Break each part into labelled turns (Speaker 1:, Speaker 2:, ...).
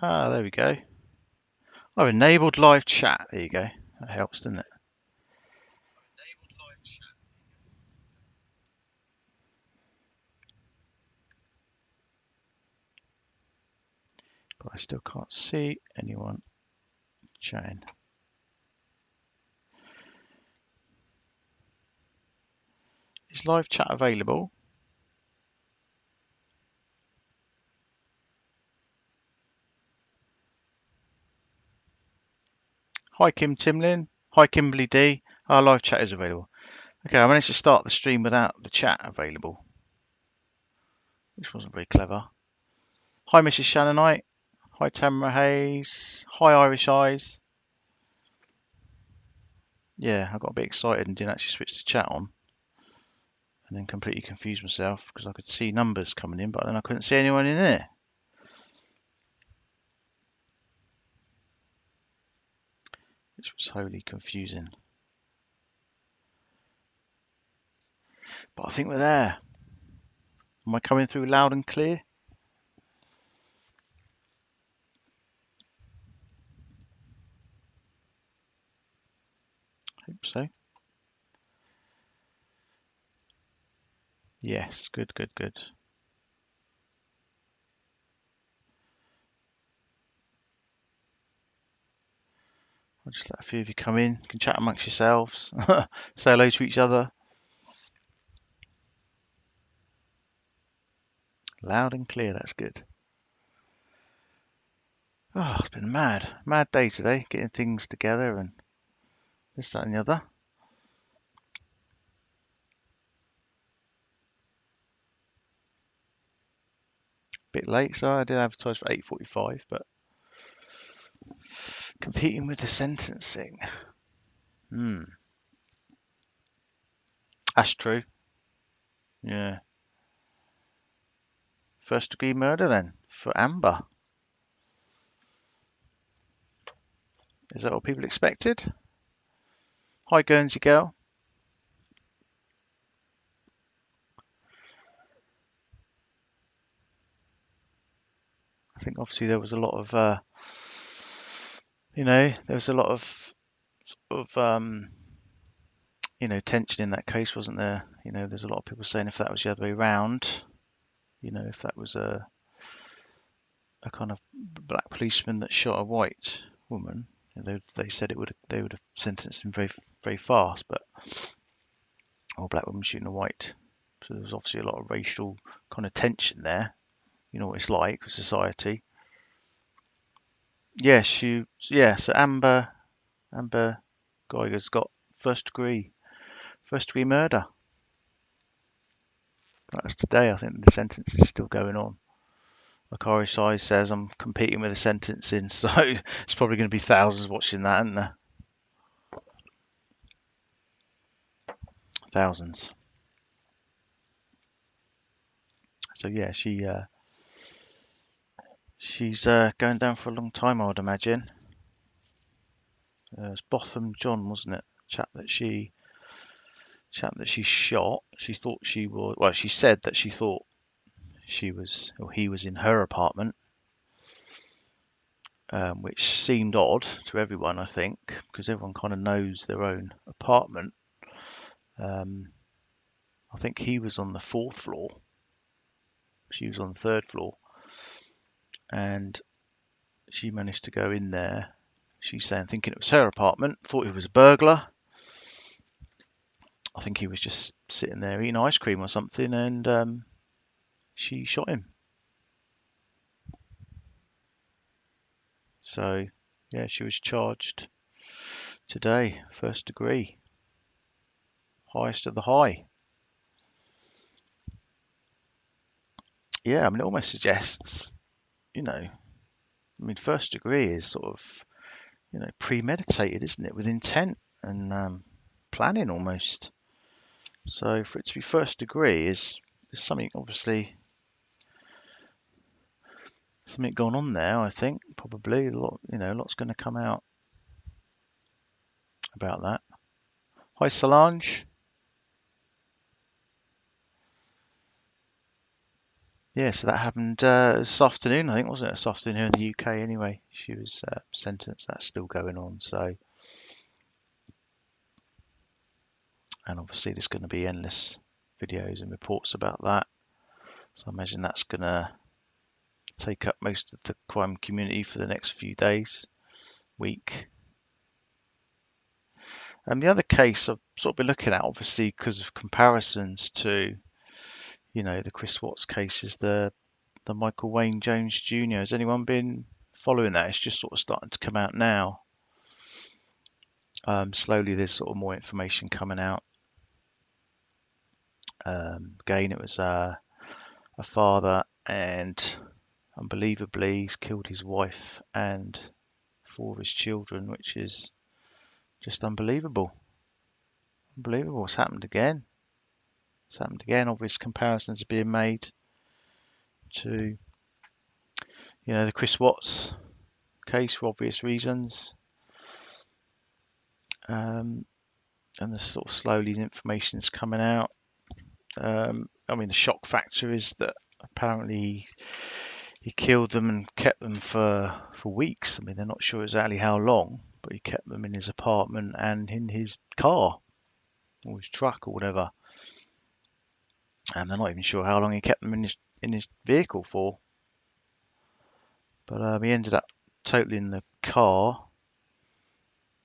Speaker 1: Ah, there we go. I've enabled live chat. There you go. That helps, doesn't it? But I still can't see anyone chatting. Is live chat available? Hi, Kim Timlin. Hi, Kimberly D. Our live chat is available. Okay, I managed to start the stream without the chat available, which wasn't very clever. Hi, Mrs. Shannonite. Hi, Tamara Hayes. Hi, Irish Eyes. Yeah, I got a bit excited and didn't actually switch the chat on, and then completely confused myself because I could see numbers coming in, but then I couldn't see anyone in there. Which was wholly confusing. But I think we're there. Am I coming through loud and clear? Hope so. Yes, good, good, good. I'll just let a few of you come in. You can chat amongst yourselves. Say hello to each other. Loud and clear, that's good. Oh, it's been a mad day today, getting things together and this, that and the other. Bit late, so I did advertise for 8:45, but competing with the sentencing. That's true. Yeah. First degree murder then, for Amber. Is that what people expected? Hi, Guernsey girl. I think obviously there was a lot of, there was a lot of tension in that case, wasn't there? There's a lot of people saying if that was the other way around, if that was a kind of black policeman that shot a white woman, they said they would have sentenced him very very fast, but or black woman shooting a white, so there was obviously a lot of racial kind of tension there. You know what it's like with society. Yes, so Amber Guyger's got first degree murder. That's today. I think the sentence is still going on. Like Irish Eye says, I'm competing with the sentencing, so it's probably going to be thousands watching that, isn't there? Thousands. So yeah, she's going down for a long time, I would imagine. It was Botham John, wasn't it? Chap that she shot. She thought she was. Well, she said that she thought she was, or he was in her apartment, which seemed odd to everyone, I think, because everyone kind of knows their own apartment. I think he was on the 4th floor. She was on the 3rd floor, and she managed to go in there. She's saying, thinking it was her apartment, thought he was a burglar. I think he was just sitting there eating ice cream or something, and she shot him. So, yeah, she was charged today, first degree, highest of the high. Yeah, I mean, it almost suggests, first degree is sort of, premeditated, isn't it, with intent and planning almost. So for it to be first degree is something, obviously, something going on there. I think probably a lot's going to come out about that. Hi, Solange. Yeah, so that happened this afternoon, I think, wasn't it? This afternoon in the UK anyway. She was sentenced. That's still going on. So, and obviously there's going to be endless videos and reports about that. So I imagine that's going to take up most of the crime community for the next few days, week. And the other case I've sort of been looking at, obviously, because of comparisons to, the Chris Watts case, is the Michael Wayne Jones Jr. Has anyone been following that? It's just sort of starting to come out now. Slowly, there's sort of more information coming out. Again, it was a father, and unbelievably, he's killed his wife and four of his children, which is just unbelievable. Unbelievable. It's happened again. It's happened again. Obvious comparisons are being made to, the Chris Watts case for obvious reasons. And the sort of slowly information is coming out. I mean, the shock factor is that apparently he killed them and kept them for weeks. I mean, they're not sure exactly how long, but he kept them in his apartment and in his car or his truck or whatever. And they're not even sure how long he kept them in his vehicle for. But he ended up totaling the car,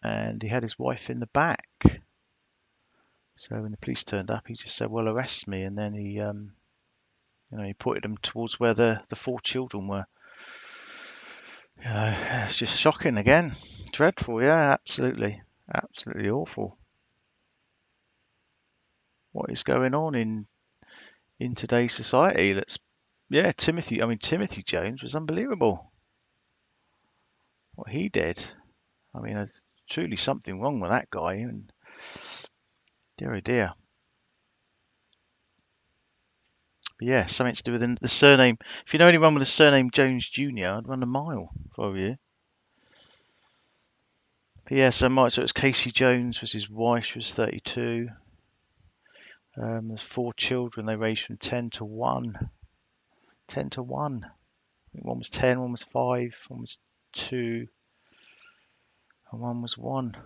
Speaker 1: and he had his wife in the back. So when the police turned up, he just said, "Well, arrest me," and then he pointed them towards where the four children were. It's just shocking again. Dreadful, yeah, absolutely. Absolutely awful. What is going on in today's society? Timothy Jones was unbelievable. What he did. I mean, there's truly something wrong with that guy, and dear oh dear. But yeah, something to do with the surname. If you know anyone with the surname Jones Jr., I'd run a mile if I were you. But yeah, so it was Casey Jones was his wife. She was 32. There's four children. They ranged from 10 to 1. 10 to 1. I think one was 10, one was 5, one was 2, and one was 1.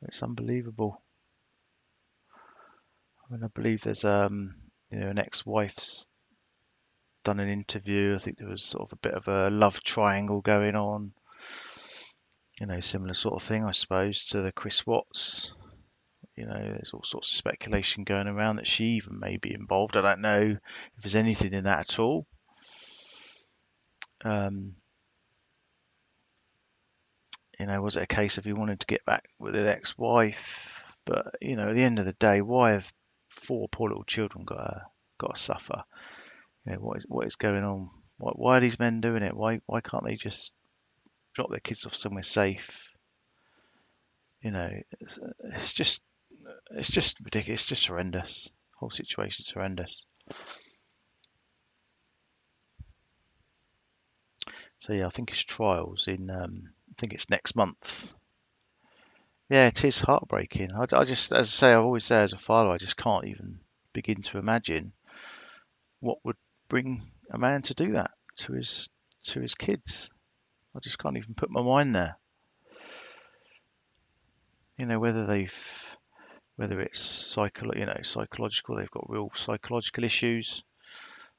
Speaker 1: It's unbelievable. I mean, I believe there's an ex-wife's done an interview. I think there was sort of a bit of a love triangle going on. Similar sort of thing, I suppose, to the Chris Watts. There's all sorts of speculation going around that she even may be involved. I don't know if there's anything in that at all. Um, was it a case of he wanted to get back with his ex-wife? But at the end of the day, why have four poor little children got to suffer? What is going on? Why are these men doing it? Why can't they just drop their kids off somewhere safe? It's just ridiculous. It's just horrendous. The whole situation's horrendous. So yeah, I think his trial's I think it's next month. Yeah, it is heartbreaking. I just, as I say, I've always said as a father, I just can't even begin to imagine what would bring a man to do that to his kids. I just can't even put my mind there. Whether it's psychological, they've got real psychological issues,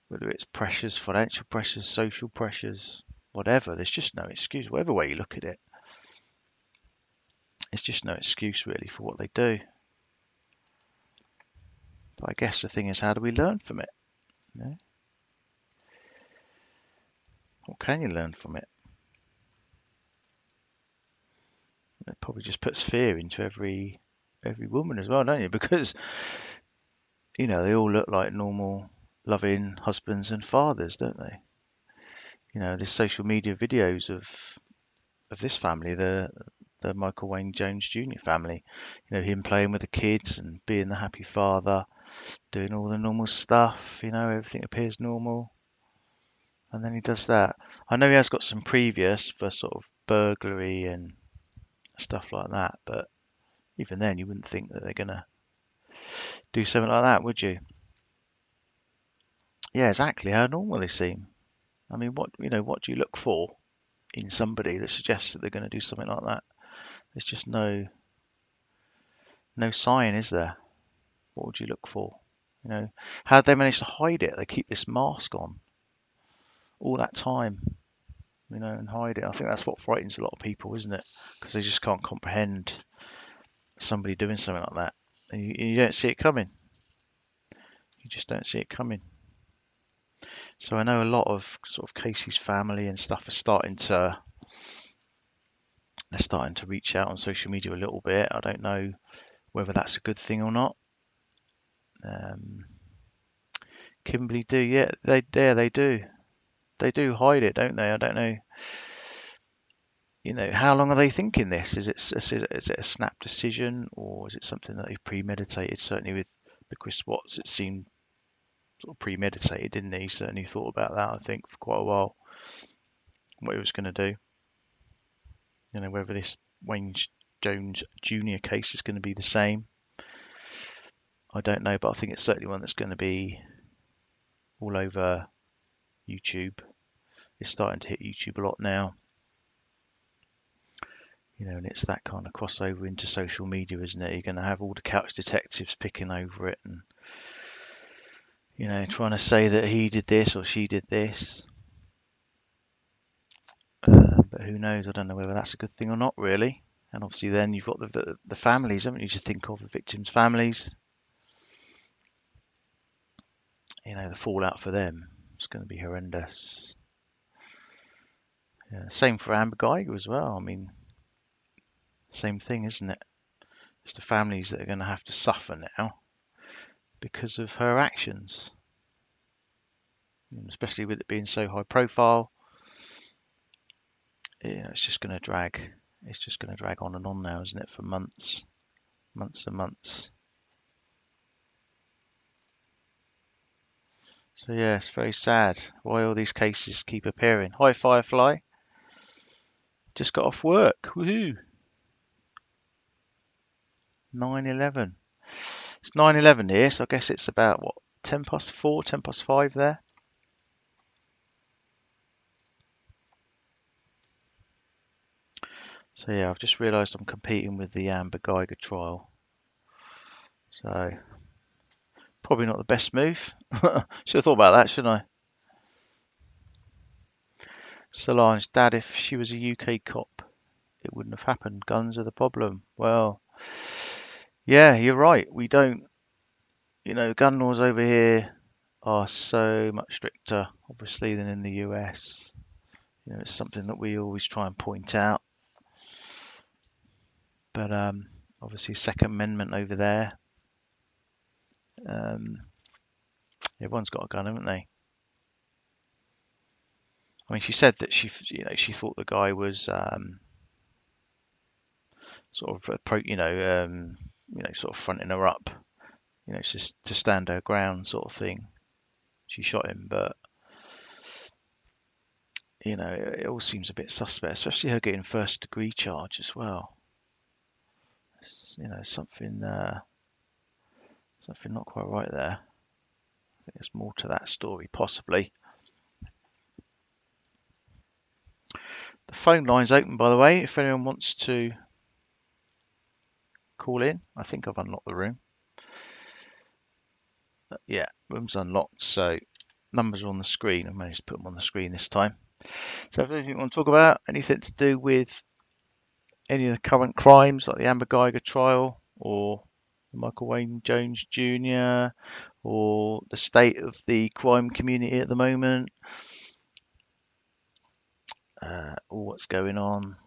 Speaker 1: whether it's pressures, financial pressures, social pressures, whatever. There's just no excuse. Whatever way you look at it, it's just no excuse really for what they do. But I guess the thing is, how do we learn from it? What can you learn from it? It probably just puts fear into every woman as well, don't you? Because they all look like normal, loving husbands and fathers, don't they? There's social media videos of this family, the Michael Wayne Jones Jr. family. Him playing with the kids and being the happy father, doing all the normal stuff. Everything appears normal, and then he does that. I know he has got some previous for sort of burglary and stuff like that, but even then, you wouldn't think that they're gonna do something like that, would you? Yeah, exactly how normal they seem. I mean, what do you look for in somebody that suggests that they're going to do something like that? There's just no sign, is there? What would you look for? You know, how they manage to hide it? They keep this mask on all that time, and hide it. I think that's what frightens a lot of people, isn't it? Because they just can't comprehend somebody doing something like that, and you don't see it coming. You just don't see it coming. So I know a lot of sort of Casey's family and stuff are starting to reach out on social media a little bit. I don't know whether that's a good thing or not. Um, Kimberly do, yeah, they do. They do hide it, don't they? I don't know. How long are they thinking this? Is it a snap decision, or is it something that they've premeditated? Certainly with the Chris Watts, it seemed sort of premeditated, didn't he? He certainly thought about that, I think, for quite a while, what he was going to do. Whether this Wayne Jones Jr. case is going to be the same, I don't know, but I think it's certainly one that's going to be all over YouTube. It's starting to hit YouTube a lot now, and it's that kind of crossover into social media, isn't it? You're going to have all the couch detectives picking over it and, trying to say that he did this or she did this. But who knows? I don't know whether that's a good thing or not, really. And obviously, then you've got the families, haven't you, to think of, the victims' families. The fallout for them is going to be horrendous. Yeah, same for Amber Guyger as well. I mean, same thing, isn't it? It's the families that are going to have to suffer now because of her actions, especially with it being so high profile. It's just going to drag. It's just going to drag on and on now, isn't it, for months, months and months. So yeah, it's very sad why all these cases keep appearing. Hi Firefly, just got off work. Woohoo! 9:11. It's 9:11 here, so I guess it's about what 10 past 4, 10 past 5 there. So yeah, I've just realised I'm competing with the Amber Guyger trial. So probably not the best move. Should have thought about that, shouldn't I? Solange, Dad, if she was a UK cop, it wouldn't have happened. Guns are the problem. Well, yeah, you're right. We don't, gun laws over here are so much stricter, obviously, than in the US. It's something that we always try and point out. But obviously, Second Amendment over there. Um, Everyone's got a gun, haven't they? I mean, she said that she thought the guy was sort of sort of fronting her up, just to stand her ground, sort of thing. She shot him, but it all seems a bit suspect, especially her getting first degree charge as well. Something something not quite right there. I think there's more to that story, possibly. The phone line's open, by the way, if anyone wants to call in. I think I've unlocked the room. Yeah, room's unlocked, so numbers are on the screen. I managed to put them on the screen this time. So if there's anything you want to talk about, anything to do with any of the current crimes, like the Amber Guyger trial, or the Michael Wayne Jones Jr., or the state of the crime community at the moment, or what's going on,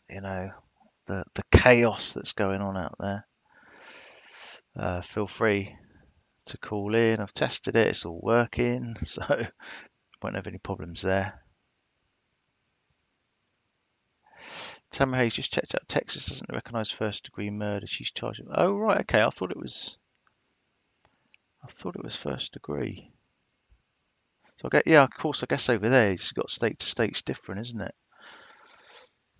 Speaker 1: the chaos that's going on out there, feel free to call in. I've tested it, it's all working, so won't have any problems there. Tamara Hayes just checked out. Texas doesn't recognise first degree murder. She's charged. Oh right, okay. I thought it was first degree. So yeah, of course. I guess over there it's got state to state's different, isn't it?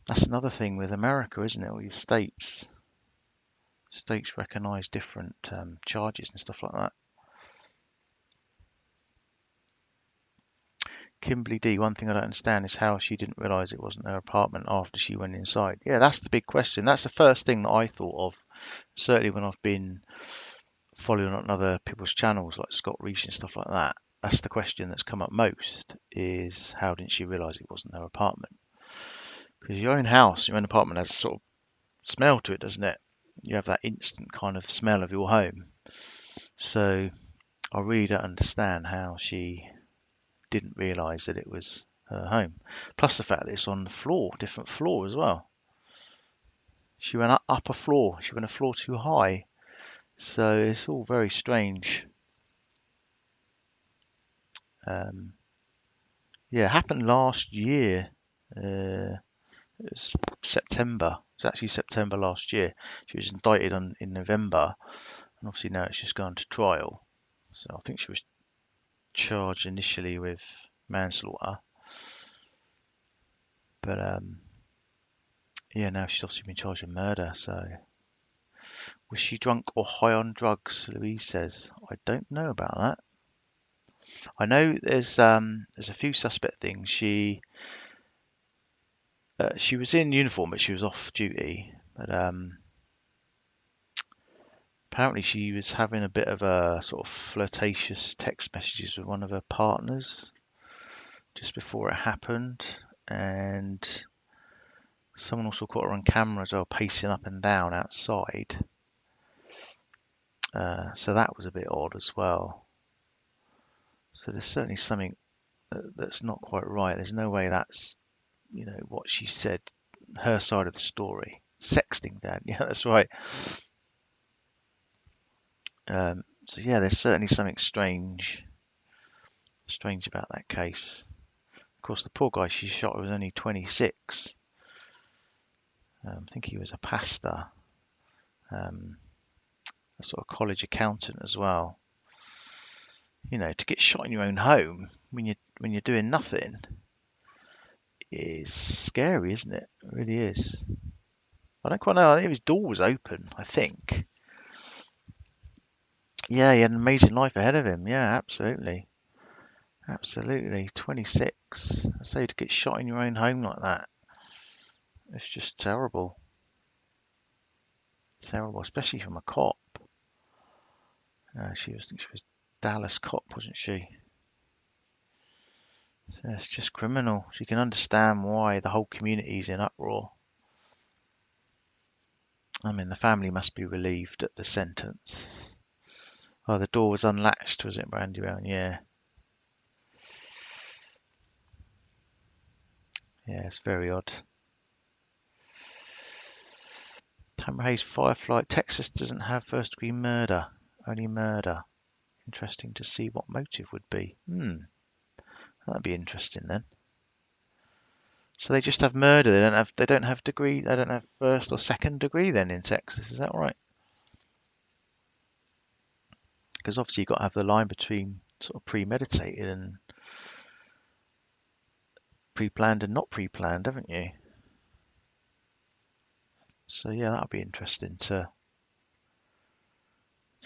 Speaker 1: That's another thing with America, isn't it? All your states recognise different charges and stuff like that. Kimberly D, one thing I don't understand is how she didn't realise it wasn't her apartment after she went inside. Yeah, that's the big question. That's the first thing that I thought of, certainly when I've been following on other people's channels like Scott Reese and stuff like that. That's the question that's come up most, is how didn't she realise it wasn't her apartment? Because your own house, your own apartment has a sort of smell to it, doesn't it? You have that instant kind of smell of your home. So I really don't understand how she didn't realise that it was her home. Plus the fact that it's on the floor, different floor as well. She went up a floor. She went a floor too high. So it's all very strange. Yeah, it happened last year. It was September. It was actually September last year. She was indicted in November, and obviously now it's just gone to trial. So I think she was charged initially with manslaughter, but yeah, now she's obviously been charged with murder. So was she drunk or high on drugs? Louise says. I don't know about that. I know there's a few suspect things. She was in uniform, but she was off duty. But apparently she was having a bit of a sort of flirtatious text messages with one of her partners just before it happened, and someone also caught her on camera as well, pacing up and down outside. So that was a bit odd as well. So there's certainly something that's not quite right. There's no way that's, what she said, her side of the story. Sexting, Dad. Yeah, that's right. So yeah, there's certainly something strange about that case. Of course, the poor guy she shot was only 26. I think he was a pastor, a sort of college accountant as well. To get shot in your own home when you're doing nothing is scary, isn't it? It really is. I don't quite know. I think his door was open, I think. Yeah, he had an amazing life ahead of him. Yeah, absolutely. Absolutely. 26. I say, to get shot in your own home like that, it's just terrible. Terrible, especially from a cop. I think she was Dallas cop, wasn't she? So it's just criminal. So you can understand why the whole community's in uproar. I mean, the family must be relieved at the sentence. Oh, the door was unlatched, was it, Brandy Brown? Yeah. Yeah, it's very odd. Tamara Hayes Firefly. Texas doesn't have first degree murder, only murder. Interesting to see what motive would be. That'd be interesting then. So they just have murder. They don't have first or second degree then in Texas. Is that right? Because obviously you've got to have the line between sort of premeditated and pre-planned and not pre-planned, haven't you? So yeah, that'll be interesting to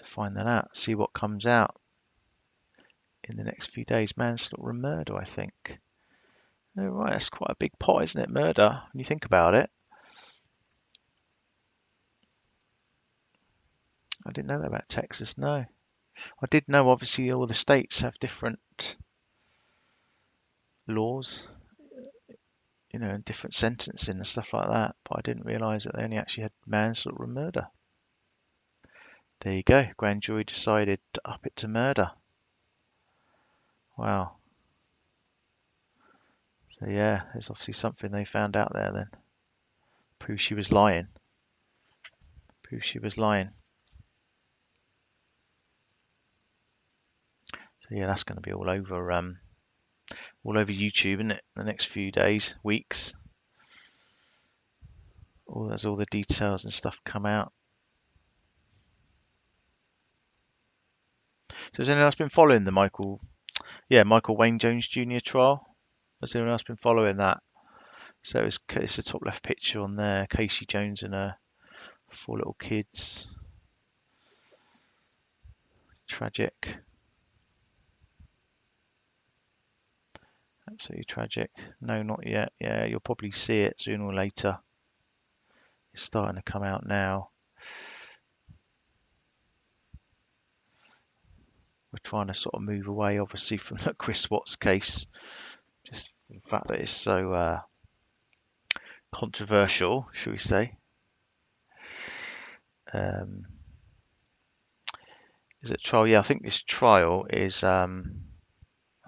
Speaker 1: find that out. See what comes out in the next few days. Manslaughter and murder, I think. Oh, right, that's quite a big pot, isn't it? Murder, when you think about it. I didn't know that about Texas, no. I did know, obviously, all the states have different laws, and different sentencing and stuff like that, but I didn't realise that they only actually had manslaughter and murder. There you go. Grand jury decided to up it to murder. Wow. So yeah, there's obviously something they found out there then. Proves she was lying. Proves she was lying. So yeah, that's going to be all over YouTube, isn't it? The next few days, weeks. As all the details and stuff come out. So has anyone else been following the Michael Wayne Jones Jr. trial? Has anyone else been following that? So it's the top left picture on there. Casey Jones and her 4 little kids. Tragic. Absolutely tragic. No, not yet. Yeah, you'll probably see it sooner or later. It's starting to come out now. We're trying to sort of move away, obviously, from the Chris Watts case. Just the fact that it's so controversial, shall we say. Is it trial? Yeah, I think this trial is. I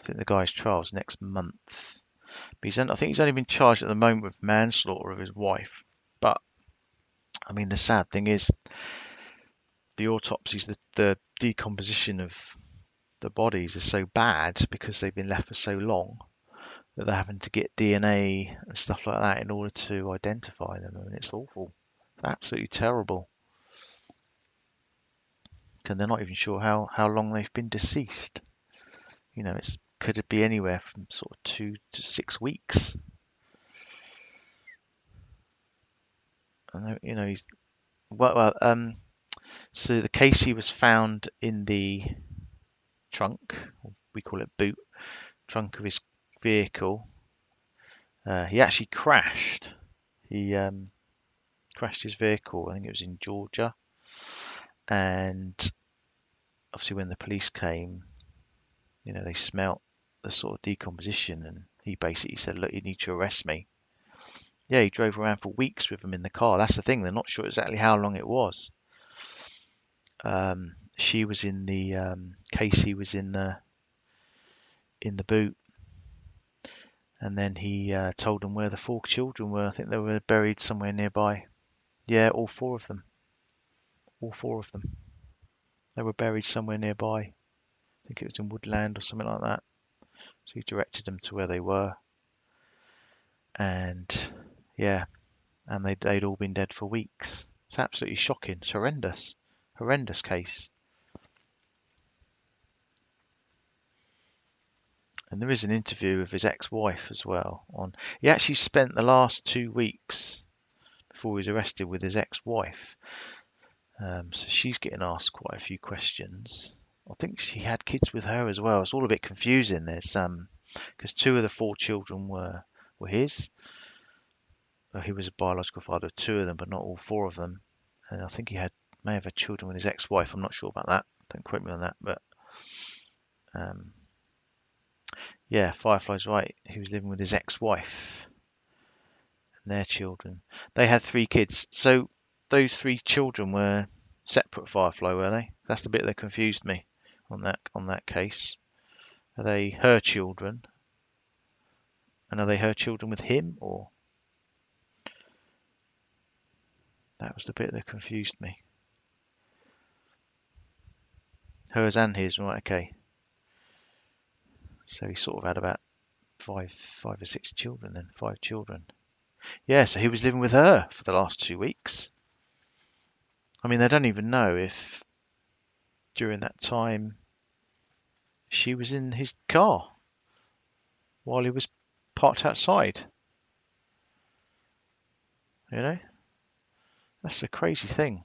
Speaker 1: think the guy's trial's next month. But I think he's only been charged at the moment with manslaughter of his wife. But I mean, the sad thing is the autopsies, the decomposition of the bodies is so bad because they've been left for so long that they're having to get DNA and stuff like that in order to identify them. I mean, it's awful. It's absolutely terrible. And they're not even sure how long they've been deceased. Could it be anywhere from sort of 2 to 6 weeks? And he's so the Casey was found in the trunk, we call it boot, trunk of his vehicle. He actually crashed. He crashed his vehicle. I think it was in Georgia. And obviously, when the police came, they smelt the sort of decomposition, and he basically said, "Look, you need to arrest me." Yeah, he drove around for weeks with them in the car. That's the thing; they're not sure exactly how long it was. She was in the Casey was in the boot, and then he told them where the 4 children were. I think they were buried somewhere nearby. Yeah, all 4 of them. All 4 of them. They were buried somewhere nearby. I think it was in Woodland or something like that. So he directed them to where they were, and yeah, and they'd all been dead for weeks. It's absolutely shocking. It's horrendous, horrendous case. And there is an interview with his ex-wife as well. He actually spent the last 2 weeks before he was arrested with his ex-wife. So she's getting asked quite a few questions. I think she had kids with her as well. It's all a bit confusing. There's because 2 of the 4 children were his. He was a biological father of 2 of them, but not all 4 of them. And I think may have had children with his ex-wife. I'm not sure about that. Don't quote me on that. But um, yeah, Firefly's right. He was living with his ex-wife and their children. They had 3 kids. So those 3 children were separate, Firefly, were they? That's the bit that confused me on that case. Are they her children? And are they her children with him, or that was the bit that confused me. Hers and his, right? Okay. So he sort of had about five or 6 children then, 5 children. Yeah, so he was living with her for the last 2 weeks. I mean, they don't even know if during that time she was in his car while he was parked outside. You know, that's a crazy thing.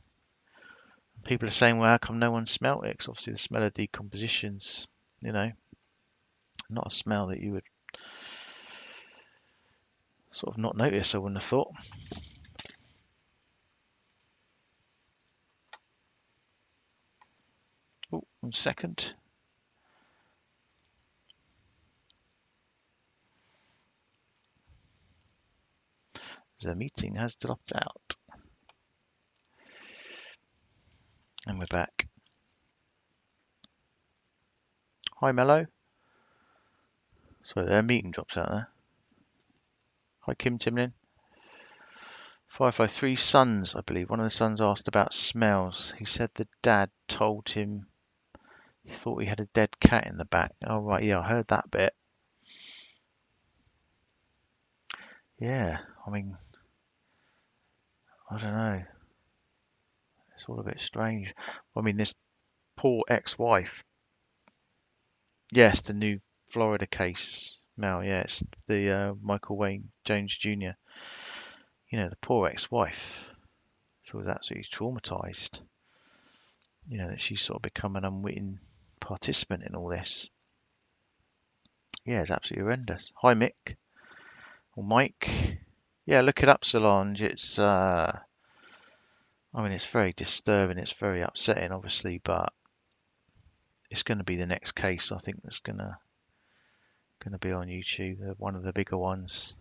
Speaker 1: People are saying, well, how come no one smelt it? 'Cause obviously the smell of decomposition's, not a smell that you would sort of not notice, I wouldn't have thought. Oh, 1 second. The meeting has dropped out. And we're back. Hi, Mello. Sorry, their meeting drops out there. Hi, Kim Timlin. Firefly, 3 sons, I believe. One of the sons asked about smells. He said the dad told him he thought he had a dead cat in the back. Oh, right, yeah, I heard that bit. Yeah, I mean, I don't know. It's all a bit strange. I mean, this poor ex-wife. Yes, the new Florida case. Mel, yeah, it's the Michael Wayne Jones Jr. The poor ex-wife feels absolutely traumatized. That she's sort of become an unwitting participant in all this. Yeah, it's absolutely horrendous. Hi, Mick or Mike. Yeah, look it up, Solange. I mean, it's very disturbing. It's very upsetting, obviously, but it's going to be the next case. I think that's going to be on YouTube. One of the bigger ones.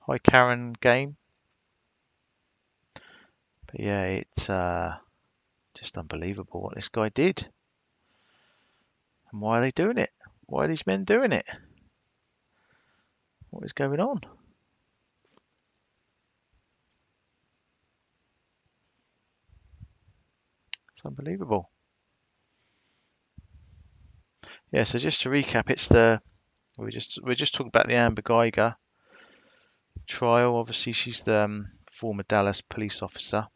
Speaker 1: Hi, Karen Game. But yeah, it's just unbelievable what this guy did, and why are they doing it? Why are these men doing it? What is going on? It's unbelievable. Yeah, so just to recap, we're just talking about the Amber Guyger trial. Obviously, she's the former Dallas police officer.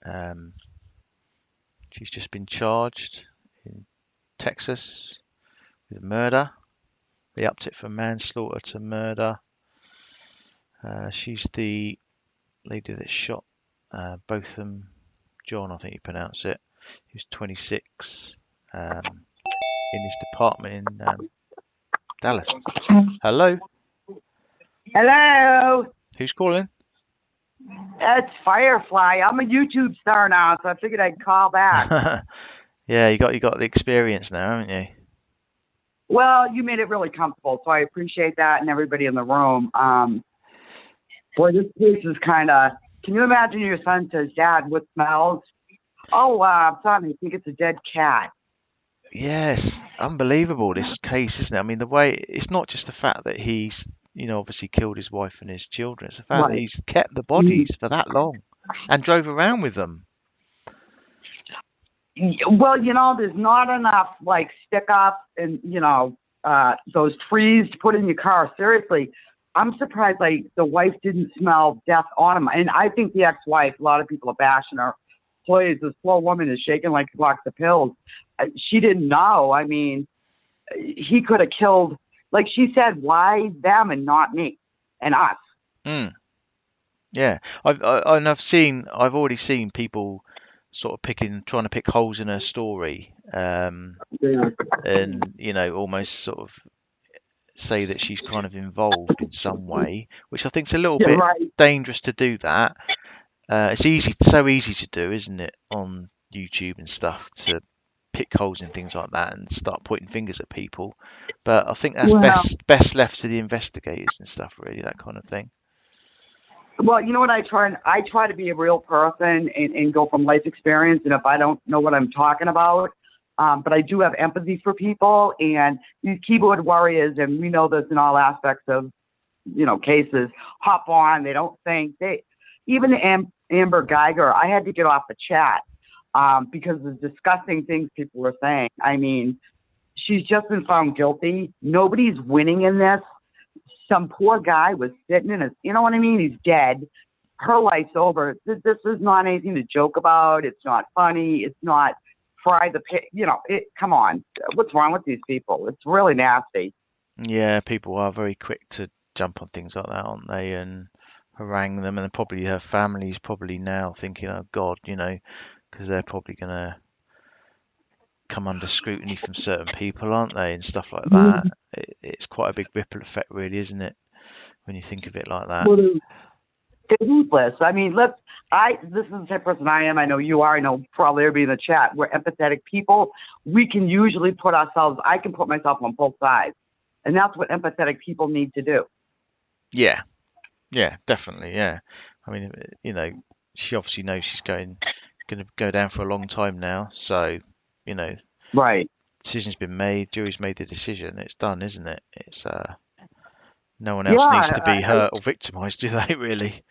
Speaker 1: Um, she's just been charged in Texas with murder. They upped it from manslaughter to murder. She's the lady that shot both of them. John, I think you pronounce it. He was 26 in his department in Dallas. Hello,
Speaker 2: Hello,
Speaker 1: who's calling?
Speaker 2: it's Firefly. I'm a YouTube star now, so I figured I'd call back.
Speaker 1: Yeah, you got the experience now, haven't you?
Speaker 2: Well, you made it really comfortable, so I appreciate that and everybody in the room. Boy, this case is kind of. Can you imagine your son says, "Dad, what smells?" Oh, son, I think it's a dead cat.
Speaker 1: Yes, unbelievable this case, isn't it? I mean, the way it's not just the fact that he's, obviously killed his wife and his children. It's the fact that
Speaker 2: Right.
Speaker 1: he's kept the
Speaker 2: Mhm.
Speaker 1: bodies for that long and drove around with them.
Speaker 2: Well, there's not enough like stick ups and those trees to put in your car. Seriously, I'm surprised like the wife didn't smell death on him. And I think the ex-wife, a lot of people are bashing her. Please, this poor woman is shaking like a box of pills. She didn't know. I mean, he could have killed. Like she said, why them and not me and us?
Speaker 1: Mm, yeah, I've already seen people sort of trying to pick holes in her story,
Speaker 2: Yeah.
Speaker 1: and almost sort of say that she's kind of involved in some way, which I think is a little
Speaker 2: Yeah,
Speaker 1: bit
Speaker 2: right.
Speaker 1: dangerous to do that. It's so easy to do, isn't it, on YouTube and stuff, to pick holes in things like that and start pointing fingers at people. But I think that's
Speaker 2: Well,
Speaker 1: best left to the investigators and stuff, really, that kind of thing.
Speaker 2: Well, you know what I try to be a real person and go from life experience. And if I don't know what I'm talking about, but I do have empathy for people and these keyboard warriors, and we know this in all aspects of cases. Hop on, they don't think they even Amber Guyger. I had to get off the chat because of the disgusting things people were saying. I mean, she's just been found guilty. Nobody's winning in this. Some poor guy was sitting in his, you know what I mean? He's dead. Her life's over. This is not anything to joke about. It's not funny. It's not fry the pig. Come on. What's wrong with these people? It's really nasty.
Speaker 1: Yeah, people are very quick to jump on things like that, aren't they? And harangue them, and probably her family's probably now thinking, oh God, because they're probably gonna come under scrutiny from certain people, aren't they, and stuff like that. It's quite a big ripple effect, really, isn't it, when you think of it like that?
Speaker 2: It's ruthless. I mean, this is the type of person I am. I know you are. I know probably everybody in the chat. We're empathetic people. We can usually I can put myself on both sides. And that's what empathetic people need to do.
Speaker 1: Yeah, yeah, definitely, yeah. I mean, she obviously knows she's going to go down for a long time now, so you know,
Speaker 2: Right.
Speaker 1: decision's been made, jury's made the decision, it's done, isn't it? It's no one else needs to
Speaker 2: Yeah.
Speaker 1: be hurt or victimized, do they, really?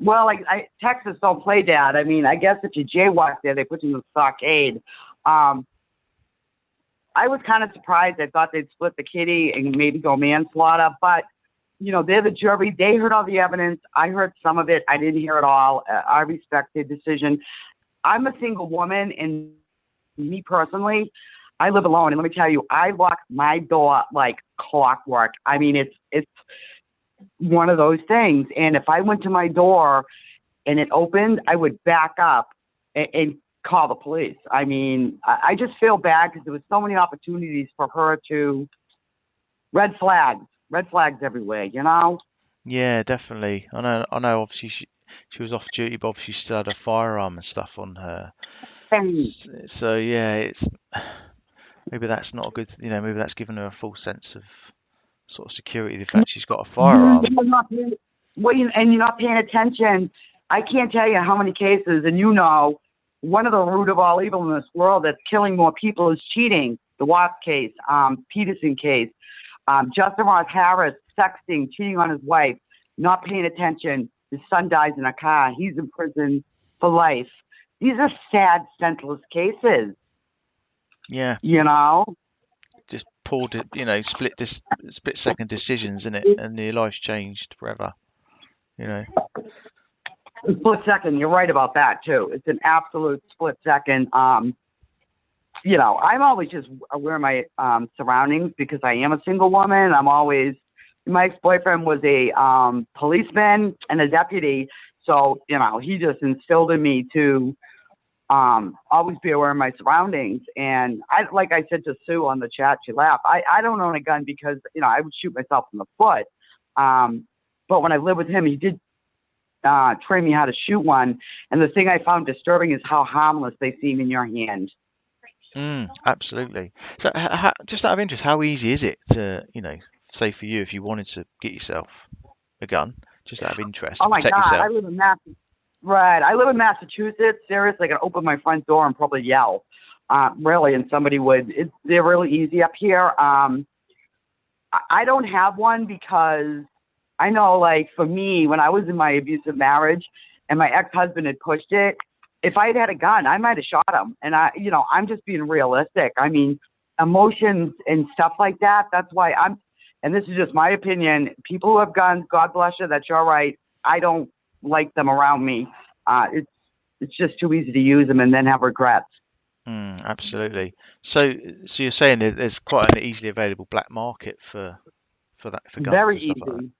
Speaker 2: Well, like Texas don't play that. I mean, I guess if you jaywalk there, they put you in the stockade. Um, I was kind of surprised. I thought they'd split the kitty and maybe go manslaughter, but they're the jury. They heard all the evidence. I heard some of it. I didn't hear it all. I respect their decision. I'm a single woman, and me personally, I live alone. And let me tell you, I lock my door like clockwork. I mean, it's one of those things. And if I went to my door and it opened, I would back up and call the police. I mean, I just feel bad because there was so many opportunities for her to red flags everywhere. You know.
Speaker 1: Yeah, definitely. I know. Obviously, she was off duty, but obviously she still had a firearm and stuff on her.
Speaker 2: And
Speaker 1: So yeah, it's maybe that's not a good. Maybe that's given her a false sense of sort of security. The fact she's got a firearm.
Speaker 2: you're not paying, and you're not paying attention. I can't tell you how many cases, and one of the root of all evil in this world that's killing more people is cheating. The Watts case, Peterson case, Justin Ross Harris sexting, cheating on his wife, not paying attention. His son dies in a car. He's in prison for life. These are sad, senseless cases.
Speaker 1: Yeah,
Speaker 2: You know,
Speaker 1: just poor, split second decisions in it, and your life's changed forever. You know.
Speaker 2: split second. You're right about that too. It's an absolute split second. I'm always just aware of my surroundings because I am a single woman. My ex-boyfriend was a policeman and a deputy. So, he just instilled in me to always be aware of my surroundings. And like I said to Sue on the chat, she laughed. I don't own a gun because, I would shoot myself in the foot. But when I lived with him, he did train me how to shoot one. And the thing I found disturbing is how harmless they seem in your hand.
Speaker 1: Absolutely. So, just out of interest, how easy is it to, say for you, if you wanted to get yourself a gun, just out of interest,
Speaker 2: Oh
Speaker 1: to
Speaker 2: my
Speaker 1: protect
Speaker 2: God, I
Speaker 1: yourself?
Speaker 2: live in Right. I live in Massachusetts. Seriously, I can open my front door and probably yell. Really, and somebody would. They're really easy up here. I don't have one because I know, like, for me, when I was in my abusive marriage and my ex-husband had pushed it, if I had had a gun, I might have shot him. And I'm just being realistic. I mean, emotions and stuff like that. That's why and this is just my opinion. People who have guns, God bless you. That's your right. I don't like them around me. It's just too easy to use them and then have regrets.
Speaker 1: Absolutely. So you're saying that there's quite an easily available black market for guns
Speaker 2: Very
Speaker 1: and stuff like that.
Speaker 2: easy.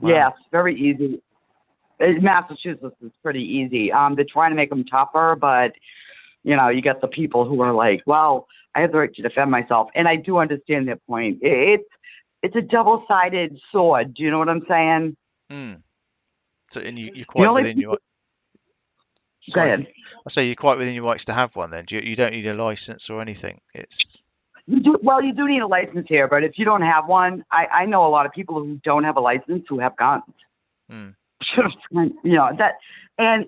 Speaker 1: Wow.
Speaker 2: Yes, very easy. Massachusetts is pretty easy. They're trying to make them tougher, but you get the people who are like, well, I have the right to defend myself. And I do understand their point. It's a double-sided sword. Do you know what I'm saying?
Speaker 1: Mm. So and you're
Speaker 2: The
Speaker 1: quite
Speaker 2: only
Speaker 1: within
Speaker 2: people,
Speaker 1: your
Speaker 2: go
Speaker 1: sorry.
Speaker 2: ahead.
Speaker 1: I say you're quite within your rights to have one then. You don't need a license or anything. It's
Speaker 2: You do need a license here, but if you don't have one, I know a lot of people who don't have a license who have guns.
Speaker 1: mm,
Speaker 2: That, and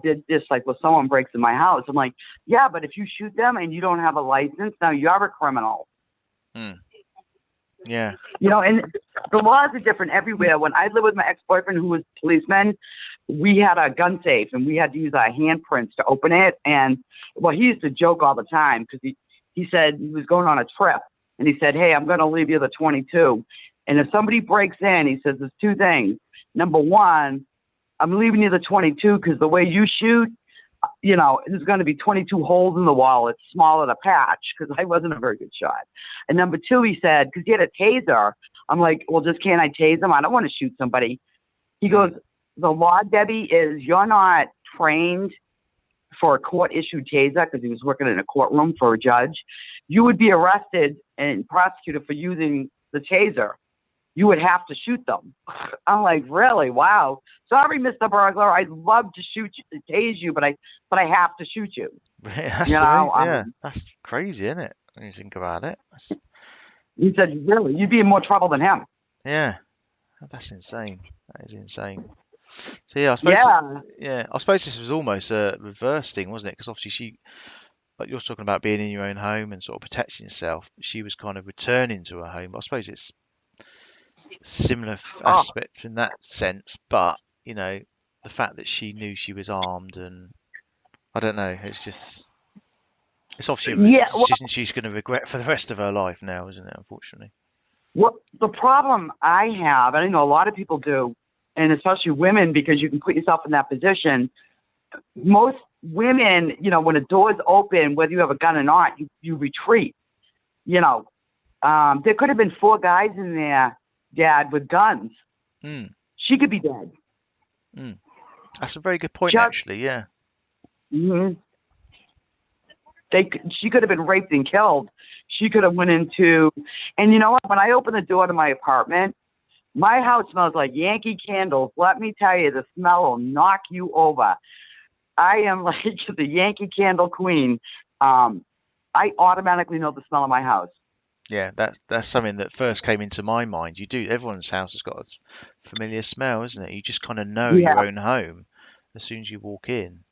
Speaker 2: did this like, well, someone breaks in my house. I'm like, yeah, but if you shoot them and you don't have a license, now you're a criminal.
Speaker 1: mm, yeah.
Speaker 2: And the laws are different everywhere. When I lived with my ex-boyfriend who was a policeman, we had a gun safe and we had to use our handprints to open it. And well, he used to joke all the time because he said he was going on a trip and he said, hey, I'm going to leave you the 22. And if somebody breaks in, he says, there's two things. Number one, I'm leaving you the 22 because the way you shoot, there's going to be 22 holes in the wall. It's smaller to patch because I wasn't a very good shot. And number two, he said, because he had a taser. I'm like, well, just can't I tase him? I don't want to shoot somebody. He goes, the law, Debbie, is you're not trained for a court-issued taser because he was working in a courtroom for a judge. You would be arrested and prosecuted for using the taser. You would have to shoot them. I'm like, really? Wow. Sorry, Mr. Burglar. I'd love to tase you, but I have to shoot you.
Speaker 1: That's
Speaker 2: You
Speaker 1: the
Speaker 2: know,
Speaker 1: reason. Yeah, that's crazy, isn't it? When you think about it.
Speaker 2: he said, really, you'd be in more trouble than him.
Speaker 1: Yeah, that's insane. That is insane. So yeah,
Speaker 2: Yeah.
Speaker 1: I suppose this was almost a reverse thing, wasn't it? Because obviously like you're talking about being in your own home and sort of protecting yourself. She was kind of returning to her home. I suppose it's similar
Speaker 2: Oh,
Speaker 1: aspect in that sense, but the fact that she knew she was armed, and I don't know, it's obviously a
Speaker 2: yeah.
Speaker 1: decision she's going to regret for the rest of her life now, isn't it? Unfortunately.
Speaker 2: Well, the problem I have, and I know a lot of people do, and especially women, because you can put yourself in that position. Most women, when a door's open, whether you have a gun or not, you retreat. There could have been four guys in there, Dad, with guns.
Speaker 1: Mm,
Speaker 2: She could be dead.
Speaker 1: mm. That's a very good point,
Speaker 2: Just,
Speaker 1: actually. Yeah.
Speaker 2: mm-hmm. She could have been raped and killed. She could have went into, and you know what? When I opened the door to my apartment, my house smells like Yankee candles. Let me tell you, the smell will knock you over. I am like the Yankee Candle Queen. Um, I automatically know the smell of my house.
Speaker 1: Yeah, that's something that first came into my mind. You do, everyone's house has got a familiar smell, isn't it? You just kind of know your
Speaker 2: Yeah.
Speaker 1: own home as soon as you walk in.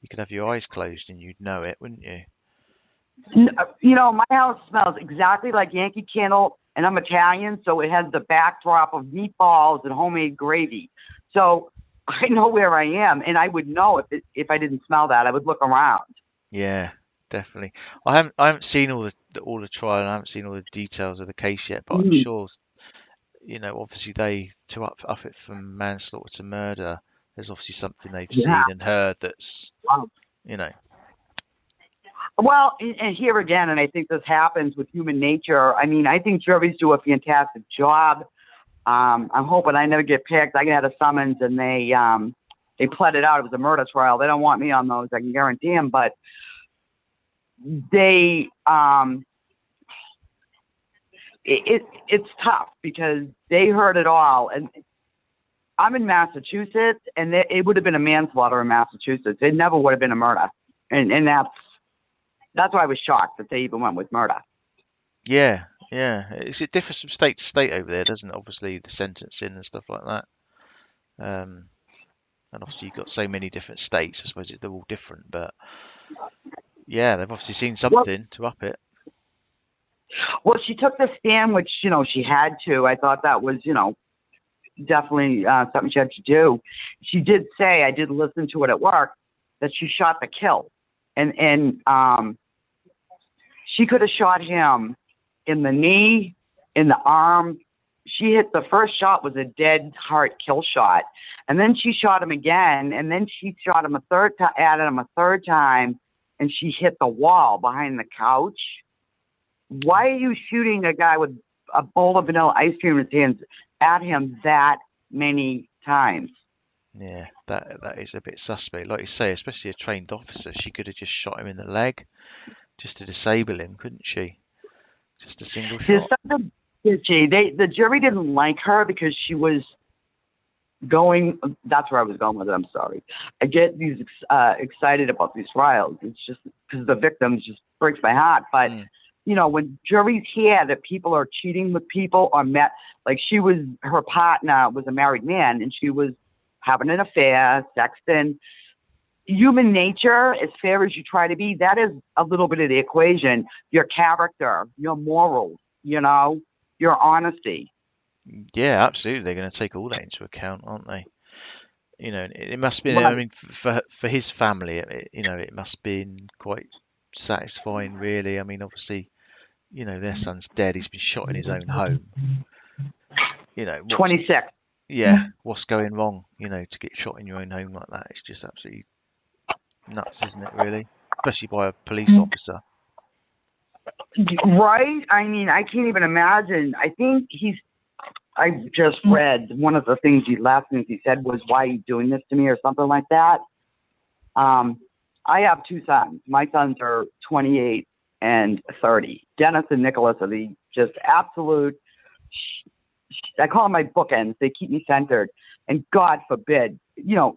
Speaker 1: You could have your eyes closed and you'd know it, wouldn't you?
Speaker 2: You know, my house smells exactly like Yankee Candle, and I'm Italian, so it has the backdrop of meatballs and homemade gravy. So I know where I am, and I would know if I didn't smell that. I would look around.
Speaker 1: Yeah, definitely. I haven't seen all the trial and I haven't seen all the details of the case yet, but I'm
Speaker 2: Mm,
Speaker 1: sure, obviously they to up it from manslaughter to murder, there's obviously something they've
Speaker 2: yeah.
Speaker 1: seen and heard that's,
Speaker 2: Wow.
Speaker 1: you know,
Speaker 2: Well, and here again, and I think this happens with human nature. I mean, I think juries do a fantastic job. I'm hoping I never get picked. I had a summons, and they pled it out. It was a murder trial. They don't want me on those. I can guarantee them. But they it's tough because they heard it all. And I'm in Massachusetts, and it would have been a manslaughter in Massachusetts. It never would have been a murder, and that's why I was shocked that they even went with murder.
Speaker 1: yeah, yeah. It differs from state to state over there, doesn't it? Obviously the sentencing and stuff like that. Um, and obviously you've got so many different states. I suppose they're all different, but yeah, they've obviously seen
Speaker 2: Well,
Speaker 1: something to up it.
Speaker 2: well, she took the stand, which she had to. I thought that was definitely something she had to do. She did say, I did listen to it at work, that she shot the kill, and she could have shot him in the knee, in the arm. She hit the first shot was a dead heart kill shot, and then she shot him again, and then she shot him a third time, at him a third time, and she hit the wall behind the couch. Why are you shooting a guy with a bowl of vanilla ice cream in his hands at him that many times?
Speaker 1: Yeah, that is a bit suspect. Like you say, especially a trained officer, she could have just shot him in the leg just to disable him, couldn't she? Just a single
Speaker 2: There's
Speaker 1: shot.
Speaker 2: something fishy. The jury didn't like her because she was going. That's where I was going with it. I'm sorry. I get these excited about these trials. It's just because the victims just breaks my heart. But
Speaker 1: Mm,
Speaker 2: when juries hear that people are cheating with people or met, like her partner was a married man and she was having an affair, sexting. Human nature, as fair as you try to be, that is a little bit of the equation. Your character, your morals, your honesty.
Speaker 1: yeah, absolutely. They're going to take all that into account, aren't they? It must be. I
Speaker 2: Right.
Speaker 1: mean, for his family, it must be quite satisfying, really. I mean, obviously, their son's dead. He's been shot in his own home. What's
Speaker 2: 26.
Speaker 1: yeah, what's going wrong? To get shot in your own home like that, it's just absolutely nuts, isn't it? Really, especially by a police officer.
Speaker 2: Right? I mean, I can't even imagine. I just read one of the last things he said was, "Why are you doing this to me?" or something like that. Um, I have two sons. My sons are 28 and 30. Dennis and Nicholas are the just absolute, I call them my bookends. They keep me centered. And God forbid,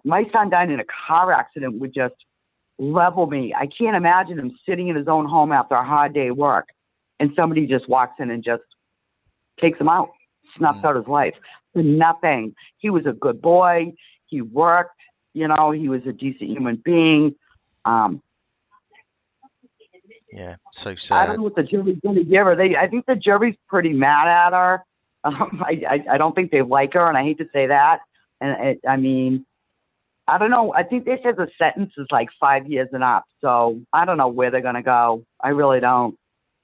Speaker 2: my son died in a car accident would just level me. I can't imagine him sitting in his own home after a hard day of work and somebody just walks in and just takes him out, snuffs
Speaker 1: Mm,
Speaker 2: out his life for nothing. He was a good boy. He worked, he was a decent human being. Um,
Speaker 1: yeah, so
Speaker 2: I don't
Speaker 1: sad.
Speaker 2: know what the jury's going to give her. I think the jury's pretty mad at her. I don't think they like her, and I hate to say that. And I mean, I don't know. I think they said the sentence is like 5 years and up. So I don't know where they're going to go. I really don't.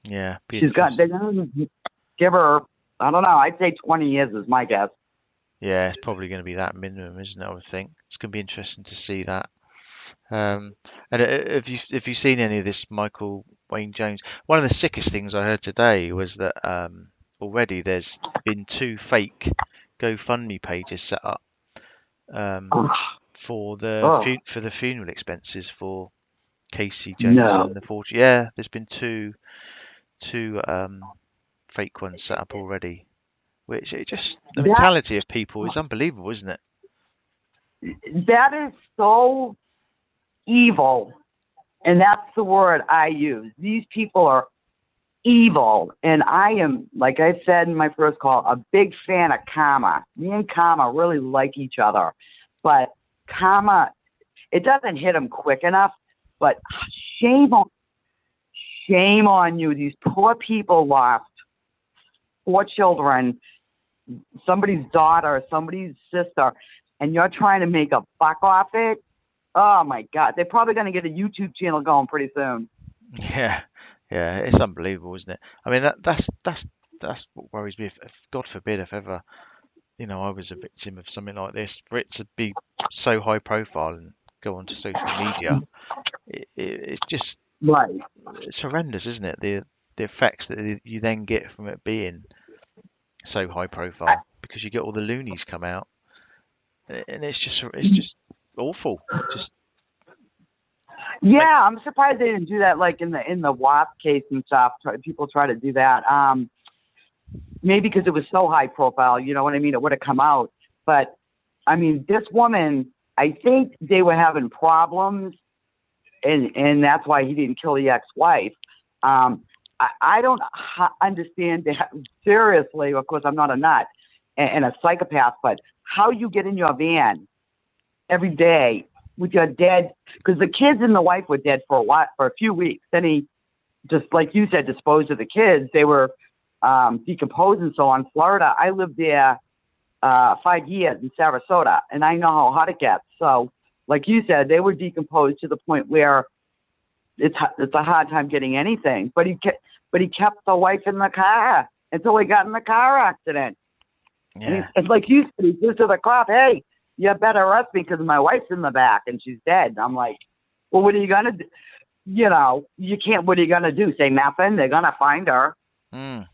Speaker 1: Yeah, be
Speaker 2: They're
Speaker 1: interesting.
Speaker 2: going to give her, I don't know. I'd say 20 years is my guess.
Speaker 1: Yeah, it's probably going to be that minimum, isn't it? I would think it's going to be interesting to see that. Um, and have you seen any of this Michael Wayne Jones? One of the sickest things I heard today was that already there's been two fake GoFundMe pages set up um,
Speaker 2: Oh,
Speaker 1: for the
Speaker 2: oh,
Speaker 1: funeral expenses for Casey
Speaker 2: No.
Speaker 1: Jameson, the 40. Yeah, there's been two fake ones set up already. Which it just the
Speaker 2: That
Speaker 1: mentality of people is unbelievable, isn't it?
Speaker 2: that is so evil, and that's the word I use. These people are evil, and I am, like I said in my first call, a big fan of karma. Me and karma really like each other, but karma, it doesn't hit them quick enough. But shame on shame on you. These poor people lost 4 children, somebody's daughter, somebody's sister, and you're trying to make a buck off it. Oh my God, they're probably going to get a YouTube channel going pretty soon.
Speaker 1: Yeah, yeah, it's unbelievable, isn't it? I mean, that's what worries me. If God forbid, if ever, I was a victim of something like this, for it to be so high profile and go onto social media, it's just
Speaker 2: Right.
Speaker 1: it's horrendous, isn't it? The effects that you then get from it being so high profile because you get all the loonies come out, and it's just awful. Just like
Speaker 2: Yeah, I'm surprised they didn't do that like in the WAP case and stuff. People try to do that. Maybe because it was so high profile, you know what I mean? It would have come out. But I mean, this woman, I think they were having problems, and that's why he didn't kill the ex-wife. I don't understand that seriously. Of course, I'm not a nut and a psychopath, but how you get in your van every day with your dead, because the kids and the wife were dead for a few weeks. Then he, just like you said, disposed of the kids. They were decomposed and so on. Florida, I lived there 5 years in Sarasota, and I know how hot it gets. So, like you said, they were decomposed to the point where it's a hard time getting anything. But he kept the wife in the car until he got in the car accident.
Speaker 1: yeah,
Speaker 2: And like you said, he says to the cop, "Hey, you better arrest me because my wife's in the back and she's dead." I'm like, "Well, what are you gonna do? You can't. What are you gonna do? Say nothing? They're gonna find her."
Speaker 1: mm,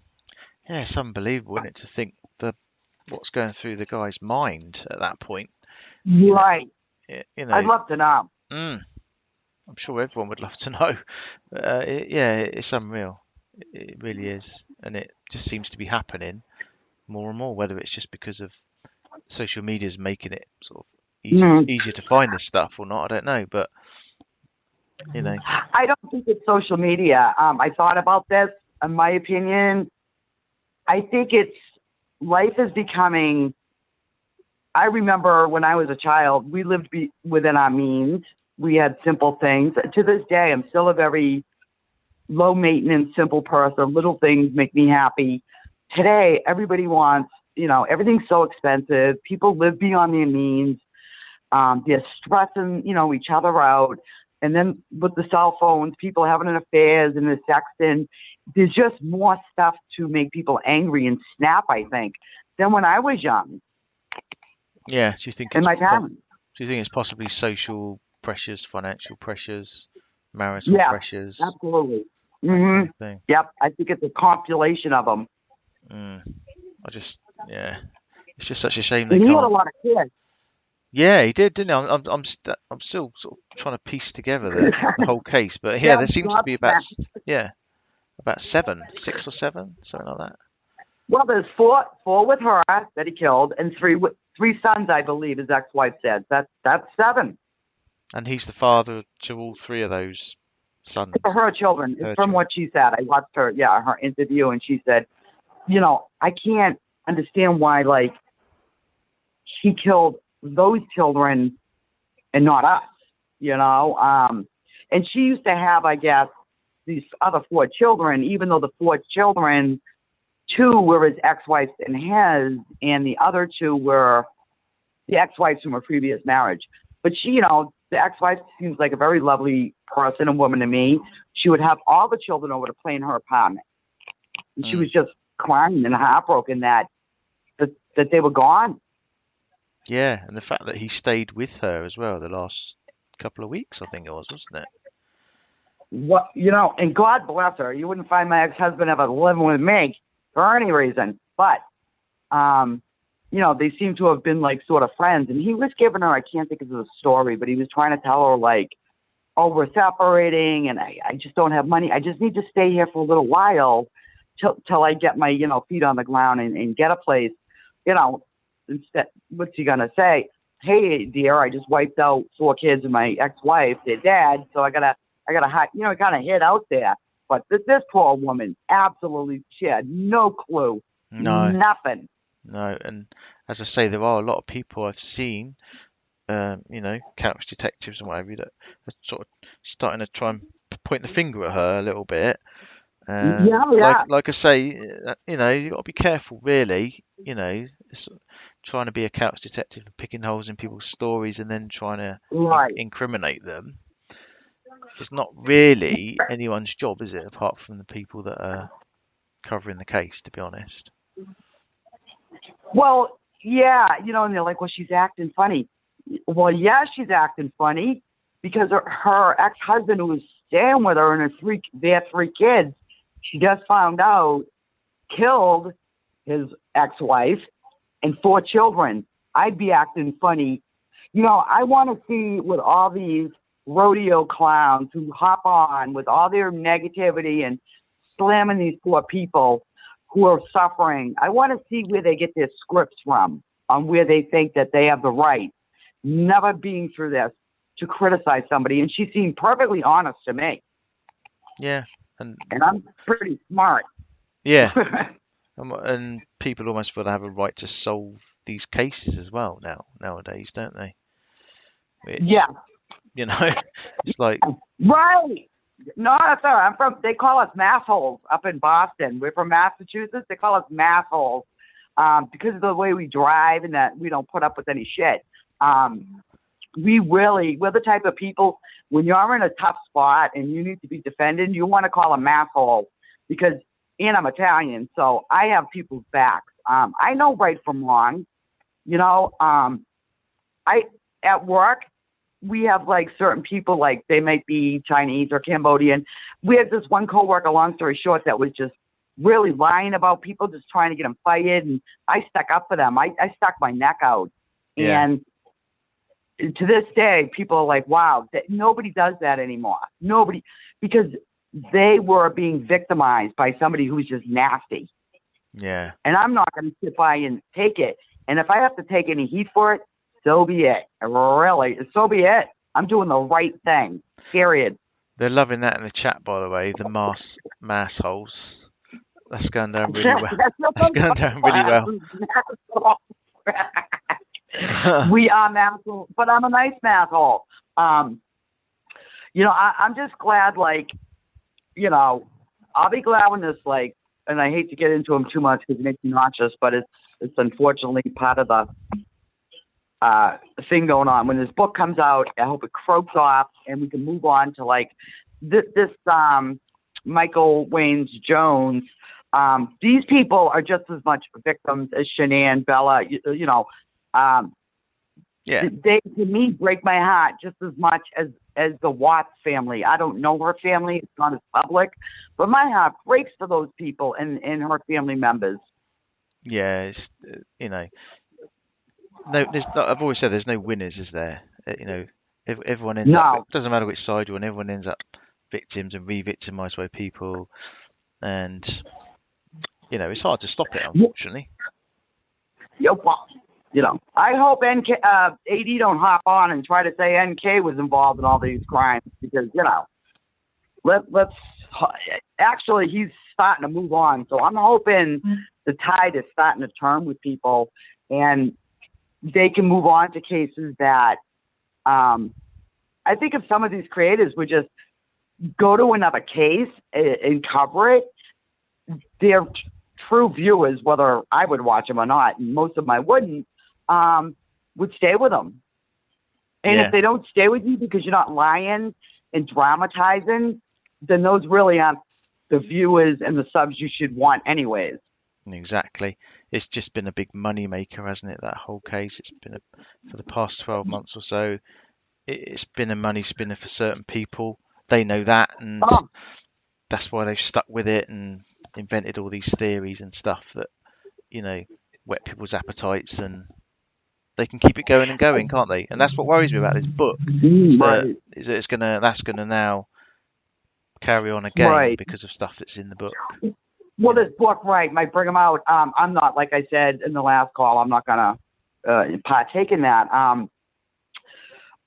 Speaker 1: yeah, it's unbelievable, isn't it, to think what's going through the guy's mind at that point. You know,
Speaker 2: Right.
Speaker 1: you
Speaker 2: I'd
Speaker 1: know,
Speaker 2: love to know.
Speaker 1: mm, I'm sure everyone would love to know. Yeah, it's unreal. It really is, and it just seems to be happening more and more. Whether it's just because of social media is making it sort of
Speaker 2: Mm.
Speaker 1: easier to find this stuff or not, I don't know. But you know,
Speaker 2: I don't think it's social media. I thought about this. In my opinion, I think it's life is becoming. I remember when I was a child, we lived within our means. We had simple things. To this day, I'm still a very low maintenance, simple person. Little things make me happy. Today, everybody wants, everything's so expensive. People live beyond their means. They're stressing, each other out. And then with the cell phones, people having affairs and the sexting, there's just more stuff to make people angry and snap, I think, than when I was young
Speaker 1: yeah. Do you think
Speaker 2: and
Speaker 1: it's
Speaker 2: my parents.
Speaker 1: do you think it's possibly social pressures, financial pressures, marital
Speaker 2: Yeah,
Speaker 1: pressures,
Speaker 2: absolutely.
Speaker 1: that kind
Speaker 2: Hmm.
Speaker 1: of thing?
Speaker 2: Yep, I think it's a compilation of them.
Speaker 1: Mm, I just, yeah, it's just such a shame they
Speaker 2: And he had a
Speaker 1: can't.
Speaker 2: lot of kids.
Speaker 1: Yeah, he did, didn't he? I'm still sort of trying to piece together the whole case, but yeah,
Speaker 2: Yeah,
Speaker 1: there
Speaker 2: I'm
Speaker 1: seems to be
Speaker 2: gobsmacked.
Speaker 1: yeah, about seven, 6 or 7, something like that.
Speaker 2: Well, there's four with her that he killed, and three sons, I believe, his ex-wife said. That's seven
Speaker 1: And he's the father to all three of those
Speaker 2: for
Speaker 1: sons,
Speaker 2: her children. It's
Speaker 1: her
Speaker 2: from
Speaker 1: children.
Speaker 2: what she said. I watched her interview, and she said, I can't understand why, like, he killed those children and not us, you know. And she used to have, I guess, these other 4 children, even though the 4 children, 2 were his ex-wives and his, and the other 2 were the ex-wives from a previous marriage. But she, the ex-wife seems like a very lovely person and woman to me. She would have all the children over to play in her apartment. And she
Speaker 1: Mm.
Speaker 2: was just crying and heartbroken that they were gone.
Speaker 1: Yeah, and the fact that he stayed with her as well the last couple of weeks, I think it was, wasn't it?
Speaker 2: And God bless her. You wouldn't find my ex-husband ever living with me for any reason. But, they seem to have been like sort of friends. And he was giving her, I can't think of the story, but he was trying to tell her, like, oh, we're separating and I just don't have money. I just need to stay here for a little while till I get my, feet on the ground and get a place, you know, instead, what's he going to say? Hey, dear, I just wiped out 4 kids and my ex-wife, their dad. So I gotta, kind of hit out there. But this poor woman, absolutely, she had no clue,
Speaker 1: No,
Speaker 2: nothing.
Speaker 1: no. And as I say, there are a lot of people I've seen, couch detectives and whatever that are sort of starting to try and point the finger at her a little bit.
Speaker 2: Yeah,
Speaker 1: Like
Speaker 2: yeah,
Speaker 1: like I say, you got to be careful, really. It's trying to be a couch detective and picking holes in people's stories and then trying to
Speaker 2: right.
Speaker 1: incriminate them. It's not really anyone's job, is it? Apart from the people that are covering the case, to be honest.
Speaker 2: Well, yeah, and they're like, well, she's acting funny. Well, yeah, she's acting funny because her ex-husband who was staying with her and their 3 kids, she just found out killed his ex-wife and 4 children. I'd be acting funny. I want to see with all these rodeo clowns who hop on with all their negativity and slamming these poor people who are suffering. I want to see where they get their scripts from on where they think that they have the right, never being through this, to criticize somebody. And she seemed perfectly honest to me.
Speaker 1: Yeah, and
Speaker 2: And I'm pretty smart.
Speaker 1: yeah, and people almost feel they have a right to solve these cases as well nowadays, don't they? Which,
Speaker 2: Yeah,
Speaker 1: you know, it's like,
Speaker 2: right. No, sir. they call us massholes up in Boston. We're from Massachusetts. They call us massholes because of the way we drive and that we don't put up with any shit. Um, we're the type of people, when you're in a tough spot and you need to be defended, you want to call a masshole because, and I'm Italian, so I have people's backs. I know right from wrong. You know, I at work we have like certain people, like they might be Chinese or Cambodian. We had this one coworker, long story short, that was just really lying about people, just trying to get them fired, and I stuck up for them. I stuck my neck out,
Speaker 1: yeah,
Speaker 2: and to this day, people are like, "Wow, that nobody does that anymore." Nobody, because they were being victimized by somebody who's just nasty,
Speaker 1: yeah.
Speaker 2: and I'm not going to sit by and take it. And if I have to take any heat for it, so be it. Really, so be it. I'm doing the right thing. Period.
Speaker 1: They're loving that in the chat, by the way. The mass holes. That's going down really well.
Speaker 2: That's not
Speaker 1: That's going down really well.
Speaker 2: We are masshole, but I'm a nice masshole. Um, I'm just glad, like, I'll be glad when this, like, and I hate to get into them too much because it makes me nauseous, but it's unfortunately part of the thing going on. When this book comes out, I hope it croaks off and we can move on to like this Michael Wayne's Jones. These people are just as much victims as Shanann, Bella. Um,
Speaker 1: Yeah,
Speaker 2: they to me break my heart just as much as the Watts family. I don't know her family; it's not as public, but my heart breaks for those people and her family members.
Speaker 1: yeah. It's no. I've always said there's no winners, is there? Everyone ends up. It
Speaker 2: No,
Speaker 1: doesn't matter which side you're on. Everyone ends up victims and re-victimized by people, and it's hard to stop it, unfortunately.
Speaker 2: well, I hope AD don't hop on and try to say NK was involved in all these crimes because let's actually he's starting to move on. So I'm hoping the tide is starting to turn with people and they can move on to cases that I think if some of these creators would just go to another case and cover it, their true viewers, whether I would watch them or not, and most of them I wouldn't, would stay with them. And if
Speaker 1: Yeah,
Speaker 2: they don't stay with you because you're not lying and dramatizing, then those really aren't the viewers and the subs you should want anyways.
Speaker 1: exactly. It's just been a big money maker, hasn't it? That whole case. For the past 12 months or so. It's been a money spinner for certain people. They know that, and
Speaker 2: Oh,
Speaker 1: that's why they've stuck with it and invented all these theories and stuff that, you know, whet people's appetites and they can keep it going and going, can't they? And that's what worries me about this book, is that
Speaker 2: Right.
Speaker 1: that's gonna now carry on again
Speaker 2: Right.
Speaker 1: because of stuff that's in the book.
Speaker 2: Well, this book, right, might bring them out. I'm not, like I said in the last call, I'm not gonna partake in that.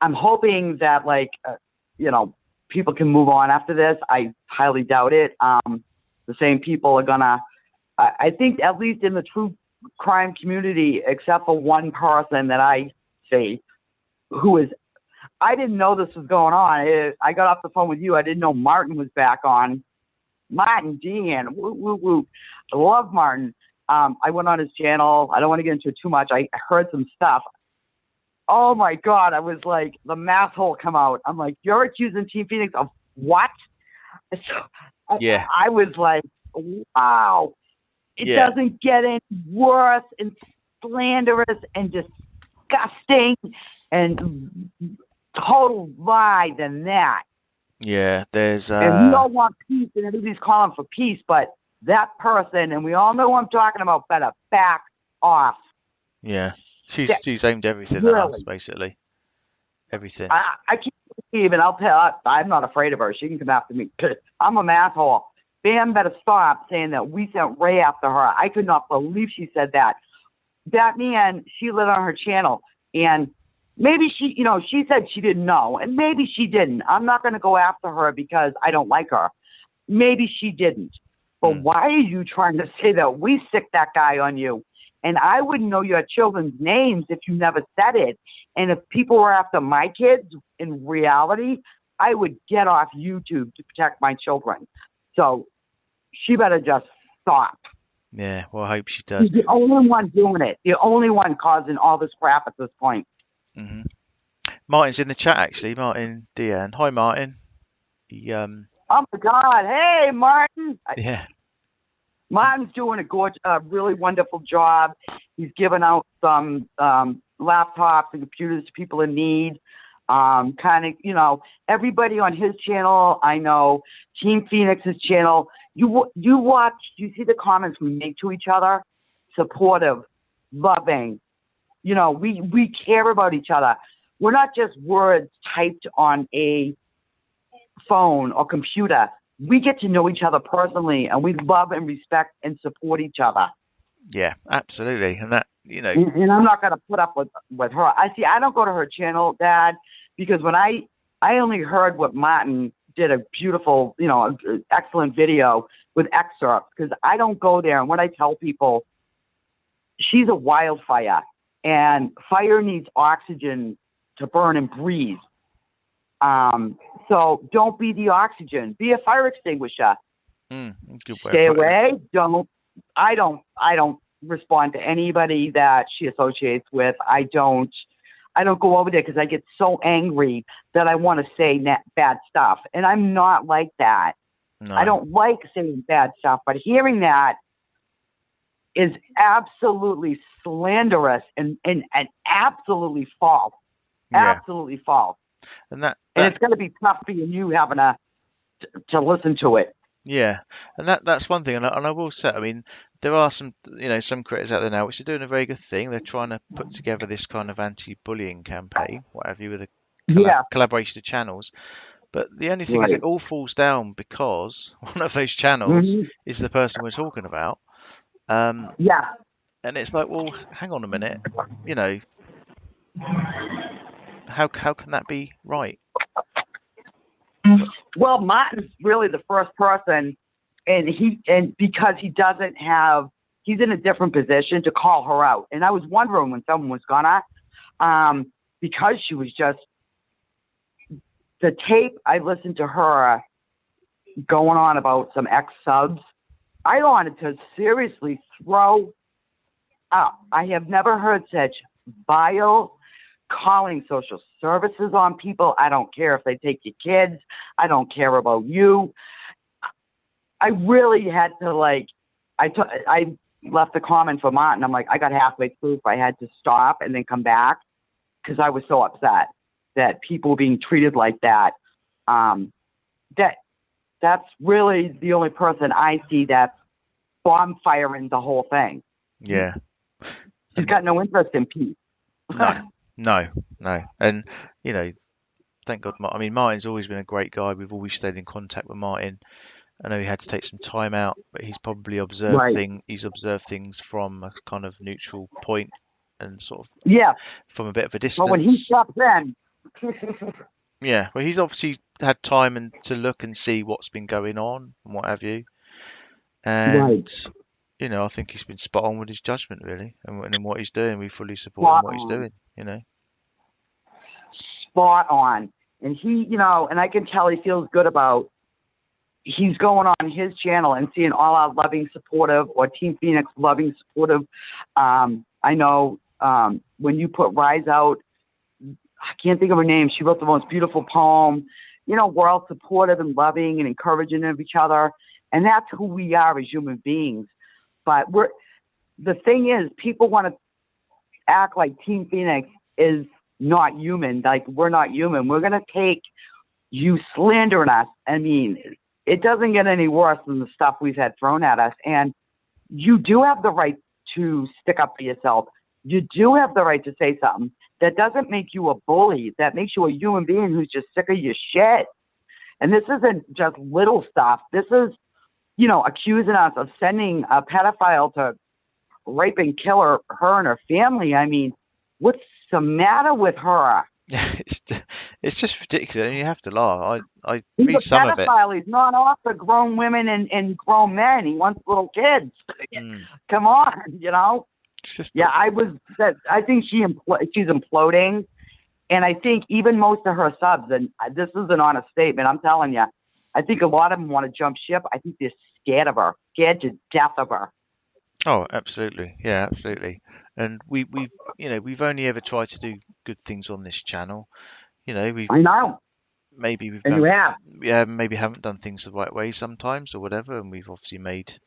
Speaker 2: I'm hoping that, like, people can move on after this. I highly doubt it. The same people are gonna. I think, at least in the true crime community, except for one person that I see, who is. I didn't know this was going on. I got off the phone with you. I didn't know Martin was back on. Martin Dean, woo woo woo. I love Martin. I went on his channel. I don't want to get into it too much. I heard some stuff. Oh my God. I was like, the math hole come out. I'm like, you're accusing Team Phoenix of what? So
Speaker 1: Yeah,
Speaker 2: I was like, wow. It
Speaker 1: yeah,
Speaker 2: doesn't get any worse and slanderous and disgusting and total lie than that.
Speaker 1: yeah. There's
Speaker 2: And we all want peace, and everybody's calling for peace, but that person, and we all know who I'm talking about, better back off.
Speaker 1: yeah.
Speaker 2: Yeah,
Speaker 1: She's aimed everything at us,
Speaker 2: really.
Speaker 1: basically. Everything.
Speaker 2: I can't believe, and I'll tell. I'm not afraid of her. She can come after me. I'm a asshole. Bam better stop saying that we sent Ray after her. I could not believe she said that. That man, she lit on her channel, and maybe she said she didn't know, and maybe she didn't. I'm not going to go after her because I don't like her. Maybe she didn't. But
Speaker 1: Mm.
Speaker 2: why are you trying to say that we sick that guy on you? And I wouldn't know your children's names if you never said it. And if people were after my kids, in reality, I would get off YouTube to protect my children. So she better just stop.
Speaker 1: Yeah. Well, I hope she does.
Speaker 2: She's the only one doing it. The only one causing all this crap at this point.
Speaker 1: Hmm. Martin's in the chat actually. Martin Dean. Hi, Martin. He
Speaker 2: Oh my God! Hey, Martin.
Speaker 1: yeah.
Speaker 2: Martin's doing a really wonderful job. He's given out some laptops and computers to people in need. Everybody on his channel, I know, Team Phoenix's channel. You watch, you see the comments we make to each other, supportive, loving. We care about each other. We're not just words typed on a phone or computer. We get to know each other personally, and we love and respect and support each other.
Speaker 1: Yeah, absolutely. And that,
Speaker 2: And I'm not going to put up with her. I don't go to her channel, Dad, because when I only heard what Martin did, a beautiful, excellent video with excerpts, because I don't go there. And what I tell people, she's a wildfire, and fire needs oxygen to burn and breathe. So don't be the oxygen. Be a fire extinguisher.
Speaker 1: good way
Speaker 2: Stay
Speaker 1: of putting it.
Speaker 2: away. I don't respond to anybody that she associates with. I don't go over there because I get so angry that I want to say bad stuff. And I'm not like that.
Speaker 1: No.
Speaker 2: I don't like saying bad stuff, but hearing that is absolutely slanderous and absolutely false.
Speaker 1: Yeah.
Speaker 2: Absolutely false.
Speaker 1: And that
Speaker 2: And it's going to be tough for you having to listen to it.
Speaker 1: yeah, and that's one thing, and I will say, I mean, there are some creators out there now which are doing a very good thing. They're trying to put together this kind of anti-bullying campaign, what have you, with a
Speaker 2: Yeah,
Speaker 1: collaboration of channels. But the only thing is, it
Speaker 2: right.
Speaker 1: all falls down because one of those channels
Speaker 2: Hmm.
Speaker 1: is the person we're talking about. Um,
Speaker 2: Yeah.
Speaker 1: and it's like, well, hang on a minute, you know, how can that be right?
Speaker 2: Well, Martin's really the first person, and because he's in a different position to call her out. And I was wondering when someone was gonna, because she was just the tape. I listened to her going on about some ex subs. I wanted to seriously throw up. I have never heard such vile calling social services on people. I don't care if they take your kids. I don't care about you. I really had to I left a comment for Martin. I'm like, I got halfway through. If I had to stop and then come back because I was so upset that people were being treated like that. That's really the only person I see that's bomb firing the whole thing.
Speaker 1: Yeah,
Speaker 2: She's got no interest in peace.
Speaker 1: No, no, no. And you know, thank God. I mean, Martin's always been a great guy. We've always stayed in contact with Martin. I know he had to take some time out, but
Speaker 2: Right.
Speaker 1: he's observed things from a kind of neutral point and sort of
Speaker 2: Yeah.
Speaker 1: from a bit of a
Speaker 2: But when he
Speaker 1: distance.
Speaker 2: steps in,
Speaker 1: Yeah, well, he's obviously had time and to look and see what's been going on and what have you. And
Speaker 2: right.
Speaker 1: I think he's been spot on with his judgment really, and in what he's doing. We fully support him
Speaker 2: Spot
Speaker 1: what he's
Speaker 2: on.
Speaker 1: doing.
Speaker 2: Spot on. And he, and I can tell he feels good about he's going on his channel and seeing all our loving, supportive, or Team Phoenix loving, supportive. I know when you put Rise out, I can't think of her name. She wrote the most beautiful poem. We're all supportive and loving and encouraging of each other. And that's who we are as human beings. But the thing is, people want to act like Team Phoenix is not human. Like we're not human. We're going to take you slandering us. I mean, it doesn't get any worse than the stuff we've had thrown at us. And you do have the right to stick up for yourself. You do have the right to say something. That doesn't make you a bully. That makes you a human being who's just sick of your shit. And this isn't just little stuff. This is, accusing us of sending a pedophile to rape and kill her and her family. I mean, what's the matter with her?
Speaker 1: It's it's just ridiculous, and you have to laugh. I
Speaker 2: He's
Speaker 1: read
Speaker 2: a
Speaker 1: some of it.
Speaker 2: pedophile. He's not off for grown women and grown men. He wants little kids.
Speaker 1: Mm,
Speaker 2: Come on,
Speaker 1: it's just
Speaker 2: Yeah, I think she's imploding, and I think even most of her subs, and this is an honest statement, I'm telling you, I think a lot of them want to jump ship. I think they're scared of her, scared to death of her.
Speaker 1: Oh, absolutely. Yeah, absolutely. And we've only ever tried to do good things on this channel. We've
Speaker 2: I know,
Speaker 1: maybe we've
Speaker 2: and you
Speaker 1: haven't,
Speaker 2: have.
Speaker 1: yeah, maybe haven't done things the right way sometimes or whatever, and we've obviously made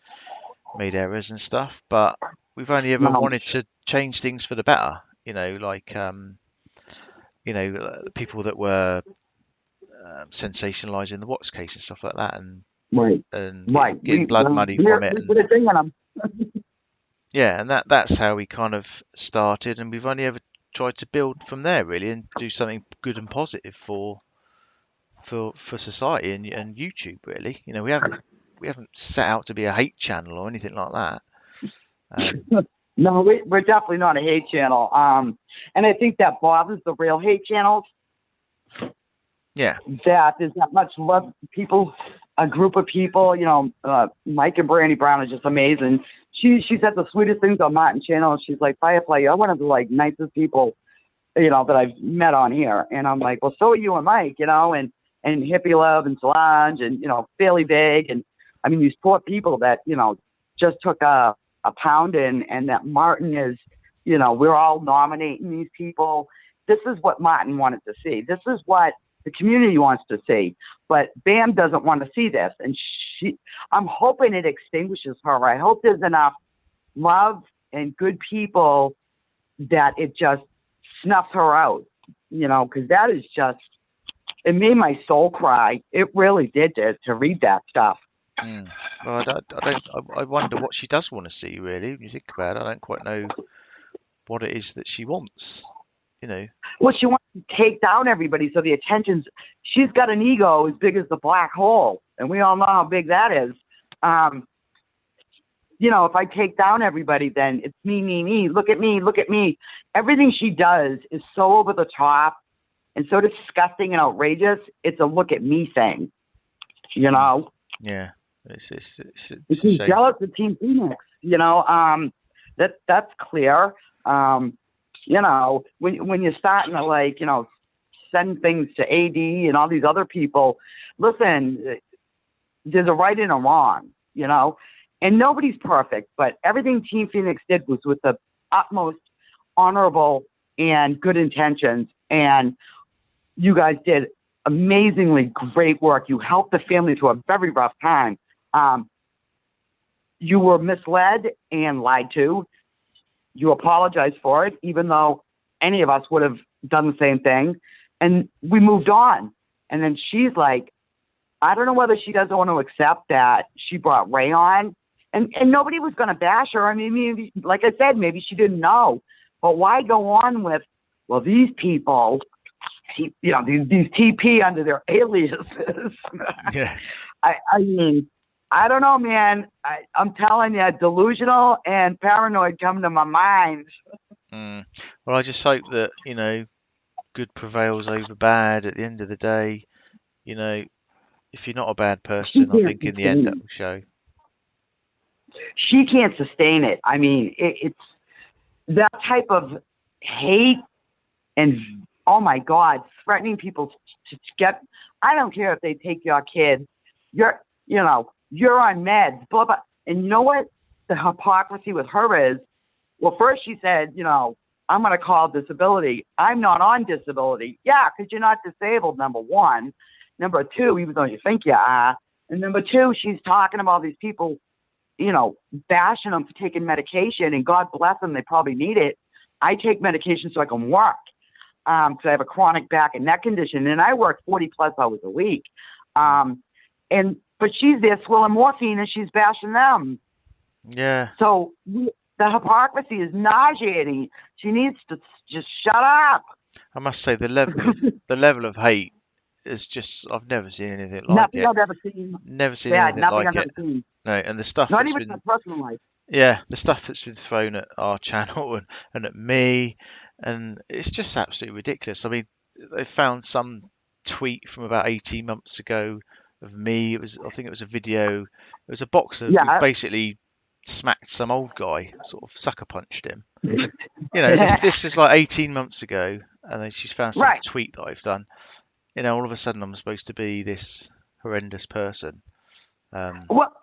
Speaker 1: errors and stuff, but we've only ever
Speaker 2: No,
Speaker 1: wanted to change things for the better. Like people that were sensationalizing the Watts case and stuff like that, and
Speaker 2: right,
Speaker 1: and
Speaker 2: right.
Speaker 1: getting blood money from it,
Speaker 2: We
Speaker 1: and
Speaker 2: put a thing on them.
Speaker 1: yeah, and that's how we kind of started, and we've only ever tried to build from there really, and do something good and positive for society and YouTube really. We haven't set out to be a hate channel or anything like that. Um,
Speaker 2: No, we're definitely not a hate channel. And I think that bothers the real hate channels,
Speaker 1: yeah,
Speaker 2: that there's that much love. People, a group of people, Mike and Brandy Brown are just amazing. She said the sweetest things on Martin channel. She's like, Firefly, you're one of the nicest people, that I've met on here. And I'm like, well, so are you and Mike, and Hippie Love and Solange and, Fairly Vague. And I mean, these poor people that, just took a pounding, and that Martin is, we're all nominating these people. This is what Martin wanted to see. This is what the community wants to see. But Bam doesn't want to see this. And I'm hoping it extinguishes her. I hope there's enough love and good people that it just snuffs her out, because that is just, it made my soul cry. It really did to read that stuff.
Speaker 1: mm. Well, I wonder what she does want to see really. When you think about it, I don't quite know what it is that she wants. You know.
Speaker 2: Well, she wants to take down everybody, so the attention's. She's got an ego as big as the black hole, and we all know how big that is. Um, if I take down everybody, then it's me, me, me. Look at me, look at me. Everything she does is so over the top and so disgusting and outrageous. It's a look at me thing, you
Speaker 1: Mm.
Speaker 2: know.
Speaker 1: Yeah. It's a
Speaker 2: She's
Speaker 1: shame.
Speaker 2: jealous of Team Phoenix, that's clear. When you're starting to send things to AD and all these other people, listen, there's a right and a wrong, and nobody's perfect, but everything Team Phoenix did was with the utmost honorable and good intentions. And you guys did amazingly great work. You helped the family through a very rough time. You were misled and lied to. You apologized for it, even though any of us would have done the same thing. And we moved on. And then she's like, I don't know whether she doesn't want to accept that she brought Ray on. And nobody was going to bash her. I mean, maybe, like I said, maybe she didn't know. But why go on with Well, these people, these TP under their aliases.
Speaker 1: Yeah.
Speaker 2: I mean, I don't know, man. I'm telling you, delusional and paranoid come to my mind.
Speaker 1: Mm. Well, I just hope that, good prevails over bad at the end of the day. You know, if you're not a bad
Speaker 2: She
Speaker 1: person, I
Speaker 2: can't
Speaker 1: think in the end that
Speaker 2: sustain.
Speaker 1: will show.
Speaker 2: She can't sustain it. I mean, it's that type of hate and oh my God, threatening people to get. I don't care if they take your kid. You're, you're on meds. Blah blah. And you know what? The hypocrisy with her is. Well, first she said, I'm going to call disability. I'm not on disability. Yeah, because you're not disabled. Number one. Number two, even though you think you are. And number two, she's talking about these people, bashing them for taking medication. And God bless them, they probably need it. I take medication so I can work because I have a chronic back and neck condition, and I work 40 plus hours a week.
Speaker 1: Mm.
Speaker 2: But she's there swilling morphine and she's bashing them.
Speaker 1: Yeah.
Speaker 2: So the hypocrisy is nauseating. She needs to just shut up.
Speaker 1: I must say the level of hate is just I've never seen anything like
Speaker 2: Nothing
Speaker 1: it.
Speaker 2: I've ever seen.
Speaker 1: Never seen
Speaker 2: Yeah,
Speaker 1: anything
Speaker 2: nothing
Speaker 1: like
Speaker 2: I've
Speaker 1: it.
Speaker 2: ever seen.
Speaker 1: No, and the stuff
Speaker 2: Not
Speaker 1: that's
Speaker 2: even in my
Speaker 1: been
Speaker 2: personal life.
Speaker 1: yeah, the stuff that's been thrown at our channel and at me, and it's just absolutely ridiculous. I mean, they found some tweet from about 18 months ago of me. I think it was a video. It was a boxer who
Speaker 2: Yeah.
Speaker 1: basically smacked some old guy, sort of sucker punched him. This is like 18 months ago, and then she's found some
Speaker 2: Right.
Speaker 1: tweet that I've done. All of a sudden I'm supposed to be this horrendous person.
Speaker 2: Well,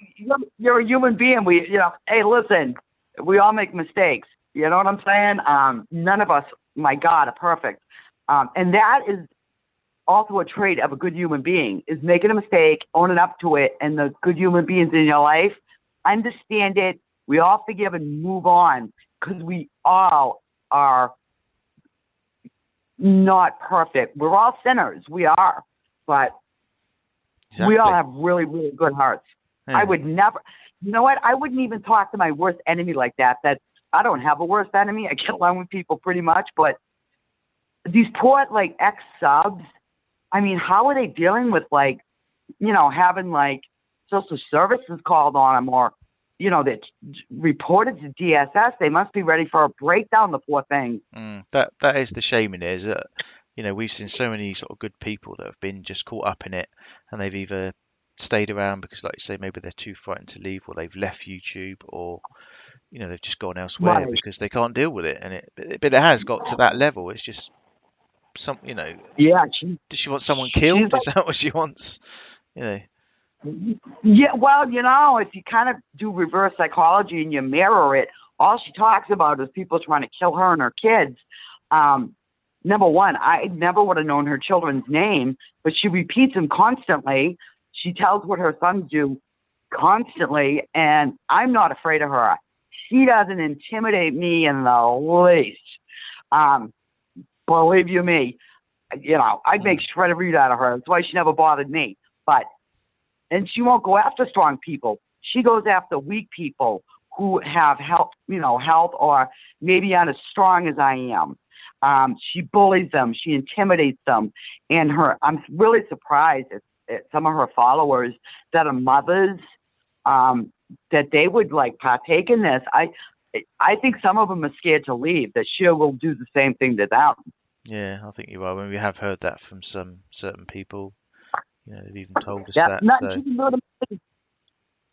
Speaker 2: you're a human being. Hey, listen, we all make mistakes. You know what I'm saying? None of us, my God, are perfect. And that is also a trait of a good human being is making a mistake, owning up to it, and the good human beings in your life understand it. We all forgive and move on because we all are not perfect. We're all sinners. We are, but we all
Speaker 1: Exactly.
Speaker 2: have really, really good hearts. I
Speaker 1: Yeah.
Speaker 2: would never, you know what? I wouldn't even talk to my worst enemy like that. That I don't have a worst enemy. I get along with people pretty much, but these poor like ex subs. I mean, how are they dealing with like, having like social services called on them or, that reported to DSS? They must be ready for a breakdown. The poor thing.
Speaker 1: That is the shame in it, is that we've seen so many sort of good people that have been just caught up in it, and they've either stayed around because, like you say, maybe they're too frightened to leave, or they've left YouTube, or they've just gone elsewhere
Speaker 2: Right.
Speaker 1: because they can't deal with it. And but it has got to that level. It's just some,
Speaker 2: Yeah.
Speaker 1: does she want someone
Speaker 2: She's
Speaker 1: killed? Is that what she wants? You know,
Speaker 2: Yeah, well, if you kind of do reverse psychology and you mirror it, all she talks about is people trying to kill her and her kids. Number one, I never would have known her children's name, but she repeats them constantly. She tells what her sons do constantly, and I'm not afraid of her. She doesn't intimidate me in the least. Um, Believe you me, I'd make
Speaker 1: mm,
Speaker 2: shred of read out of her. That's why she never bothered me. But and she won't go after strong people. She goes after weak people who have health or maybe aren't as strong as I am. She bullies them. She intimidates them. And I'm really surprised at some of her followers that are mothers, that they would like partake in this. I think some of them are scared to leave, that she will do the same thing to them.
Speaker 1: yeah, I think you are. When we have heard that from some certain people, they've even told us
Speaker 2: Yep.
Speaker 1: that.
Speaker 2: Nothing
Speaker 1: So
Speaker 2: she can do to me.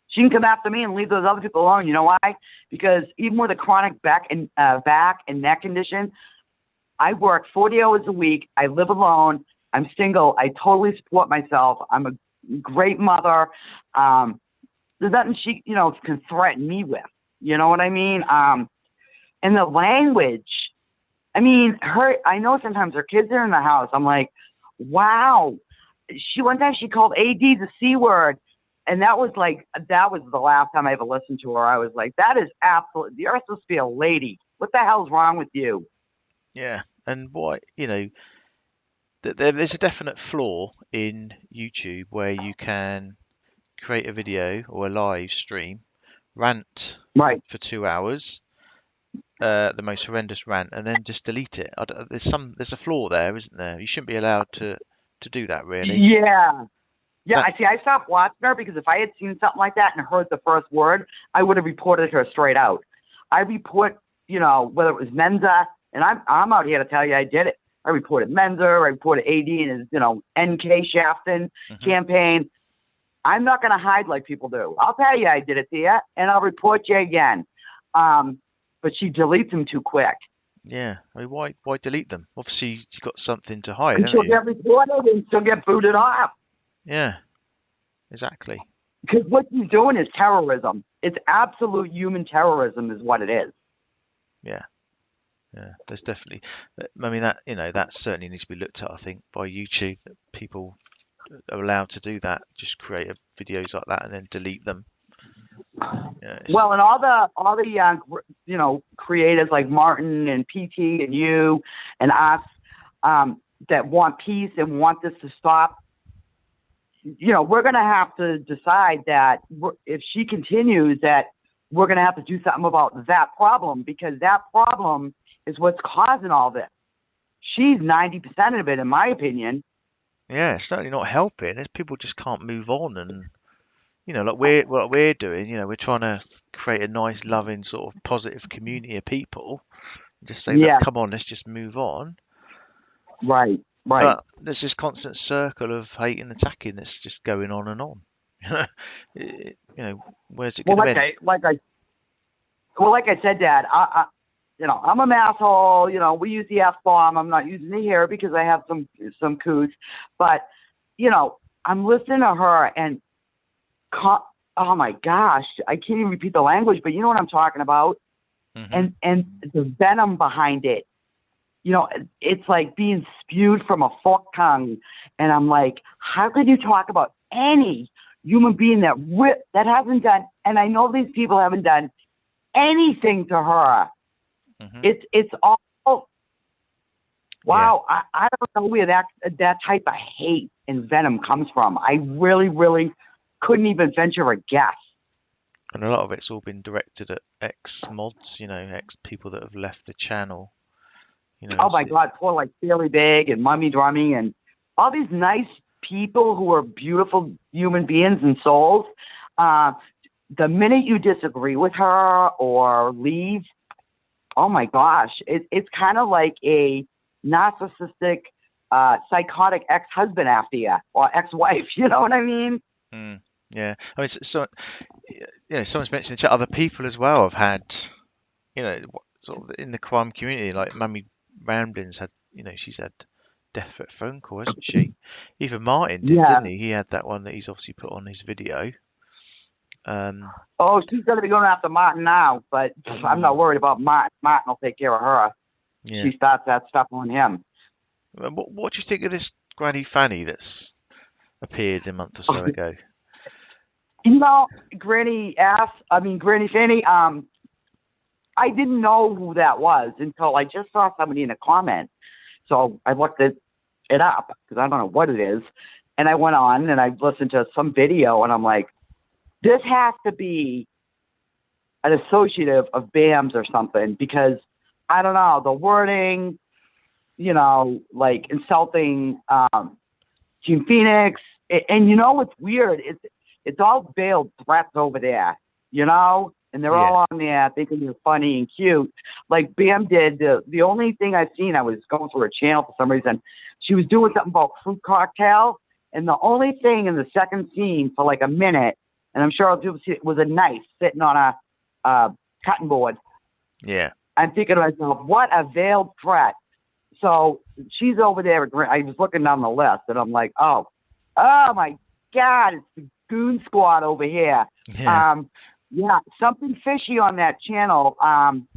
Speaker 2: She can come after me and leave those other people alone. You know why? Because even with a chronic back and neck condition, I work 40 hours a week. I live alone. I'm single. I totally support myself. I'm a great mother. There's nothing she, can threaten me with. You know what I mean? And the language. I mean, I know sometimes her kids are in the house. I'm like, wow. One time she called AD the C word. And that was the last time I ever listened to her. I was like, that is absolutely, you're supposed to be a lady. What the hell's wrong with you?
Speaker 1: yeah, and why, there's a definite flaw in YouTube where you can create a video or a live stream, rant for,
Speaker 2: Right.
Speaker 1: for 2 hours, the most horrendous rant and then just delete it. There's a flaw there, isn't there? You shouldn't be allowed to do that, really.
Speaker 2: Yeah. Yeah,
Speaker 1: That
Speaker 2: I see. I stopped watching her because if I had seen something like that and heard the first word, I would have reported her straight out. I report, whether it was Menza, and I'm out here to tell you I did it. I reported Menza, I reported AD and his, NK Shafton
Speaker 1: hmm
Speaker 2: campaign. I'm not going to hide like people do. I'll tell you I did it to you, and I'll report you again. But she deletes them too quick.
Speaker 1: Yeah. I mean, why delete them? Obviously, you've got something to hide,
Speaker 2: And
Speaker 1: haven't
Speaker 2: she'll
Speaker 1: you?
Speaker 2: get reported and she'll get booted off.
Speaker 1: Yeah, exactly.
Speaker 2: Because what she's doing is terrorism. It's absolute human terrorism is what it is.
Speaker 1: Yeah. Yeah. There's definitely. I mean, that certainly needs to be looked at. I think by YouTube, that people are allowed to do that. Just create videos like that and then delete them. Yeah.
Speaker 2: Well, and all the creators like Martin and PT and you and us that want peace and want this to stop. We're going to have to decide that if she continues, that we're going to have to do something about that problem because that problem is what's causing all this. She's 90% of it, in my opinion.
Speaker 1: Yeah, it's certainly not helping. It's people just can't move on, and like what we're doing. We're trying to create a nice, loving, sort of positive community of people. Just say, look,
Speaker 2: Yeah,
Speaker 1: come on, let's just move on.
Speaker 2: right, right.
Speaker 1: But there's this constant circle of hate and attacking that's just going on and on. Where's it
Speaker 2: Well,
Speaker 1: going to
Speaker 2: like
Speaker 1: end?
Speaker 2: I like I well, like I said, Dad, I'm an asshole. We use the F bomb. I'm not using it here because I have some couth, but I'm listening to her and oh my gosh, I can't even repeat the language, but you know what I'm talking about,
Speaker 1: hmm
Speaker 2: and the venom behind it. It's like being spewed from a forked tongue, and I'm like, how could you talk about any human being that hasn't done? And I know these people haven't done anything to her.
Speaker 1: hmm
Speaker 2: It's all
Speaker 1: Yeah,
Speaker 2: wow. I don't know where that type of hate and venom comes from. I really, really couldn't even venture a guess.
Speaker 1: and a lot of it's all been directed at ex mods, ex people that have left the channel.
Speaker 2: Oh
Speaker 1: It's
Speaker 2: my God, poor like Fairly Big and Mummy Drummy and all these nice people who are beautiful human beings and souls. Uh, the minute you disagree with her or leave, oh my gosh, it's kind of like a narcissistic, psychotic ex-husband after you or ex-wife. You know what I mean?
Speaker 1: mm, yeah. I mean, someone's mentioned that other people as well have had, sort of in the crime community, like Mummy Ramblings had, she's had death threat phone call, hasn't she? Even Martin did, didn't
Speaker 2: Yeah.
Speaker 1: he? He had that one that he's obviously put on his video. Um,
Speaker 2: Oh, she's going to be going after Martin now, but I'm
Speaker 1: mm,
Speaker 2: not worried about Martin. Martin will take care of her.
Speaker 1: yeah.
Speaker 2: She starts that stuff on him.
Speaker 1: What do you think of this Granny Fanny that's appeared a month or so ago?
Speaker 2: You know, Granny Fanny, I didn't know who that was until I just saw somebody in a comment. So I looked it up because I don't know what it is. And I went on and I listened to some video and I'm like, this has to be an associative of BAMS or something because I don't know, the wording, like insulting Team Phoenix. And you know what's weird? It's all veiled threats over there, and they're
Speaker 1: Yeah.
Speaker 2: all on there thinking they're funny and cute. Like Bam did. The only thing I've seen, I was going through her channel for some reason. She was doing something about fruit cocktail, and the only thing in the second scene for like a minute, and I'm sure people see it, was a knife sitting on a cutting board.
Speaker 1: Yeah.
Speaker 2: I'm thinking to myself, what a veiled threat. So she's over there. I was looking down the list, and I'm like, oh my God, it's the Goon Squad over here.
Speaker 1: Yeah.
Speaker 2: Yeah, something fishy on that channel.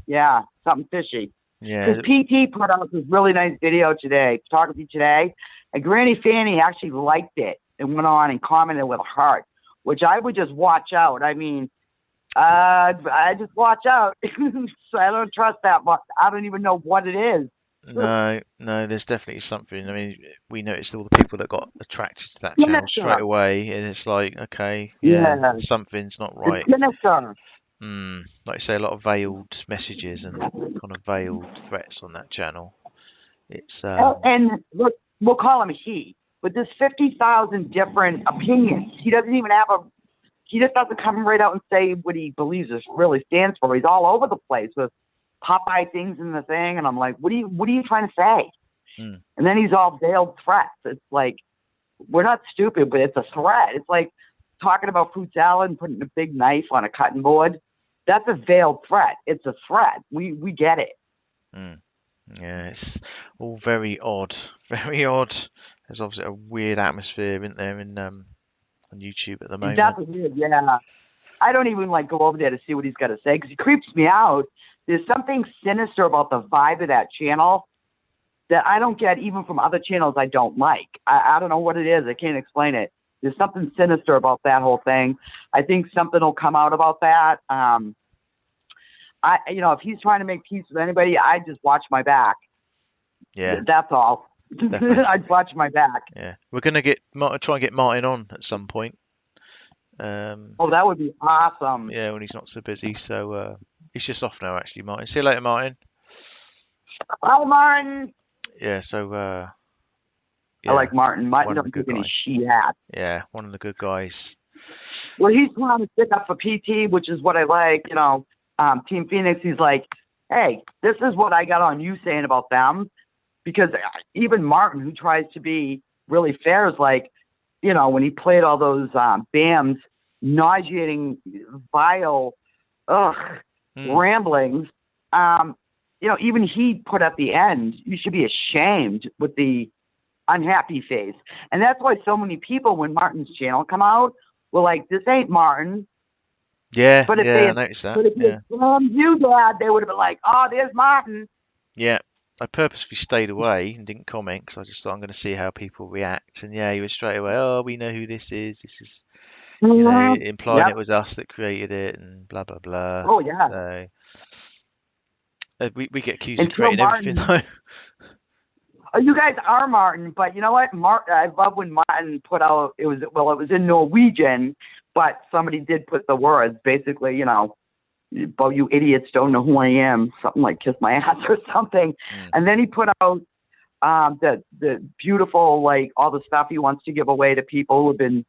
Speaker 2: Yeah, something fishy. Because
Speaker 1: Yeah.
Speaker 2: PT put out this really nice video today, photography today, and Granny Fanny actually liked it and went on and commented with a heart, which I would just watch out. I mean, I just watch out. So I don't trust that much. I don't even know what it is.
Speaker 1: No, no, there's definitely something. I mean, we noticed all the people that got attracted to that channel straight
Speaker 2: Sinister.
Speaker 1: away, and it's like, okay, yeah,
Speaker 2: Yeah,
Speaker 1: something's not
Speaker 2: it's
Speaker 1: right.
Speaker 2: sinister.
Speaker 1: Like you say, a lot of veiled messages and kind of veiled threats on that channel. It's
Speaker 2: And look, we'll call him he, but there's 50,000 different opinions. He doesn't even have a. He just doesn't come right out and say what he believes it really stands for. He's all over the place with Popeye things in the thing, and I'm like, what are you trying to say?
Speaker 1: mm,
Speaker 2: And then he's all veiled threats. It's like, we're not stupid, but it's a threat. It's like talking about fruit salad and putting a big knife on a cutting board. That's a veiled threat. It's a threat. We get it.
Speaker 1: mm. Yeah, it's all very odd, very odd. There's obviously a weird atmosphere, isn't there, in on YouTube at the moment.
Speaker 2: That's weird. Yeah. I don't even like go over there to see what he's got to say because he creeps me out. There's something sinister about the vibe of that channel that I don't get even from other channels I don't like. I don't know what it is. I can't explain it. There's something sinister about that whole thing. I think something will come out about that. If he's trying to make peace with anybody, I just watch my back.
Speaker 1: Yeah,
Speaker 2: That's all.
Speaker 1: definitely.
Speaker 2: I watch my back.
Speaker 1: Yeah, we're gonna try and get Martin on at some point.
Speaker 2: Oh, that would be awesome.
Speaker 1: Yeah, when he's not so busy. So he's just off now, actually, Martin. See you later, Martin.
Speaker 2: Oh, Martin.
Speaker 1: Yeah, so
Speaker 2: I
Speaker 1: yeah,
Speaker 2: like Martin. Martin
Speaker 1: one of the
Speaker 2: don't
Speaker 1: good
Speaker 2: give any
Speaker 1: guys.
Speaker 2: shit.
Speaker 1: Yeah, one of the good guys.
Speaker 2: Well, he's trying to stick up for PT, which is what I like. Team Phoenix. He's like, hey, this is what I got on you saying about them, because even Martin, who tries to be really fair, is like, when he played all those BAMs, nauseating, vile,
Speaker 1: Mm,
Speaker 2: ramblings. Even he put at the end, you should be ashamed with the unhappy face. And that's why so many people, when Martin's channel come out, were like, this ain't Martin.
Speaker 1: yeah,
Speaker 2: But if they
Speaker 1: yeah, I
Speaker 2: had,
Speaker 1: noticed that.
Speaker 2: but if you
Speaker 1: Yeah,
Speaker 2: had from you, Dad, they would have been like, oh, there's Martin.
Speaker 1: yeah. I purposely stayed away and didn't comment because I just thought I'm going to see how people react. And yeah, he was straight away. Oh, we know who this is. This is,
Speaker 2: Mm-hmm.
Speaker 1: implying it
Speaker 2: Yep.
Speaker 1: was us that created it and blah blah blah.
Speaker 2: Oh, yeah.
Speaker 1: So we get accused of
Speaker 2: Until
Speaker 1: creating everything
Speaker 2: Martin,
Speaker 1: though.
Speaker 2: you guys are Martin, but you know what? I love when Martin put out, it was in Norwegian, but somebody did put the words, basically, but you idiots don't know who I am, something like kiss my ass or something.
Speaker 1: Mm,
Speaker 2: And then he put out the beautiful, like all the stuff he wants to give away to people who have been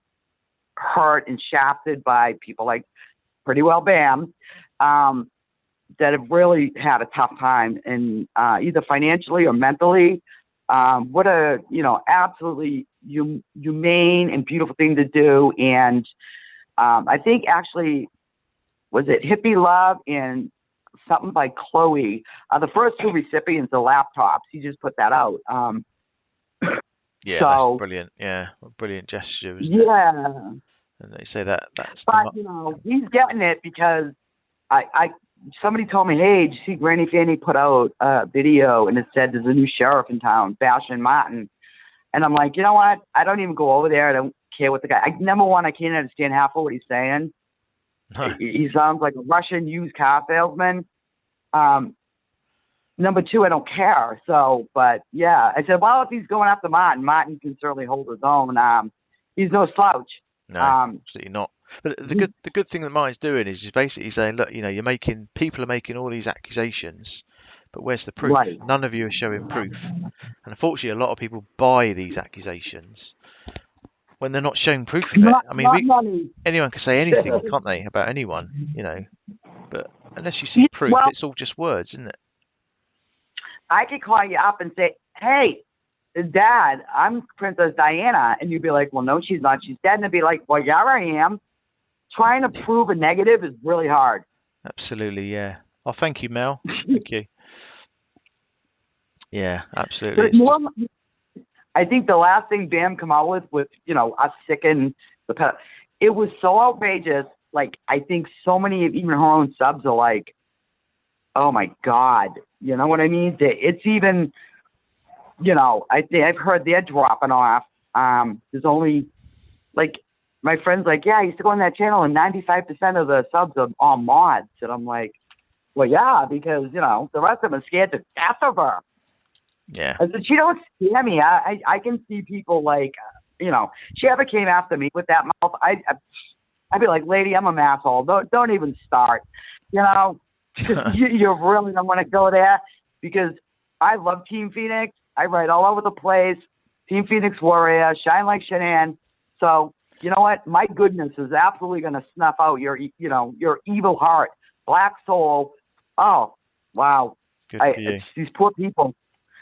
Speaker 2: hurt and shafted by people like Pretty Well Bam, that have really had a tough time, and either financially or mentally. What a absolutely humane and beautiful thing to do. And I think actually, was it Hippie Love and something by Chloe? The first two recipients of laptops. He just put that out.
Speaker 1: yeah, that's
Speaker 2: So
Speaker 1: brilliant. Yeah, a brilliant gesture, isn't it?
Speaker 2: yeah,
Speaker 1: And they say that's the
Speaker 2: but he's getting it because I somebody told me, hey, did you see Granny Fanny put out a video and it said there's a new sheriff in town, bashing Martin. And I'm like, you know what? I don't even go over there. I don't care what the guy. Number one, I can't understand half of what he's saying.
Speaker 1: no.
Speaker 2: He sounds like a Russian used car salesman. Number two, I don't care. So, but yeah, I said, well, if he's going after Martin, Martin can certainly hold his own. He's no slouch.
Speaker 1: No,
Speaker 2: Um,
Speaker 1: absolutely not. But
Speaker 2: he,
Speaker 1: the good thing that Martin's doing is he's basically saying, look, people are making all these accusations, but where's the proof?
Speaker 2: right.
Speaker 1: None of you are showing proof. And unfortunately, a lot of people buy these accusations when they're not showing proof of it. I mean,
Speaker 2: Not money.
Speaker 1: anyone can say anything, can't they, about anyone, but unless you see proof,
Speaker 2: Well,
Speaker 1: it's all just words, isn't it?
Speaker 2: I could call you up and say, hey, Dad, I'm Princess Diana. And you'd be like, well, no, she's not. She's dead. And I'd be like, well, yeah, I am. Trying to prove a negative is really hard.
Speaker 1: Absolutely, yeah. Oh, thank you, Mel. Thank you. Yeah, absolutely.
Speaker 2: But
Speaker 1: It's
Speaker 2: more,
Speaker 1: just,
Speaker 2: I think the last thing Bam come out with, us sicking the pet, it was so outrageous. Like, I think so many of even her own subs are like, oh my God. You know what I mean? It's even, I've heard they're dropping off. There's only, like, my friend's like, yeah, I used to go on that channel and 95% of the subs are all mods. And I'm like, well, yeah, because, the rest of them are scared to death of her.
Speaker 1: yeah.
Speaker 2: I said, she don't scare me. I can see people like, she ever came after me with that mouth. I'd be like, lady, I'm a asshole. Don't even start. You know, you really don't want to go there because I love Team Phoenix. I write all over the place. Team Phoenix Warrior, shine like Shanann. So you know what? My goodness is absolutely going to snuff out your evil heart, black soul. Oh, wow.
Speaker 1: Good for
Speaker 2: It's
Speaker 1: you.
Speaker 2: these poor people.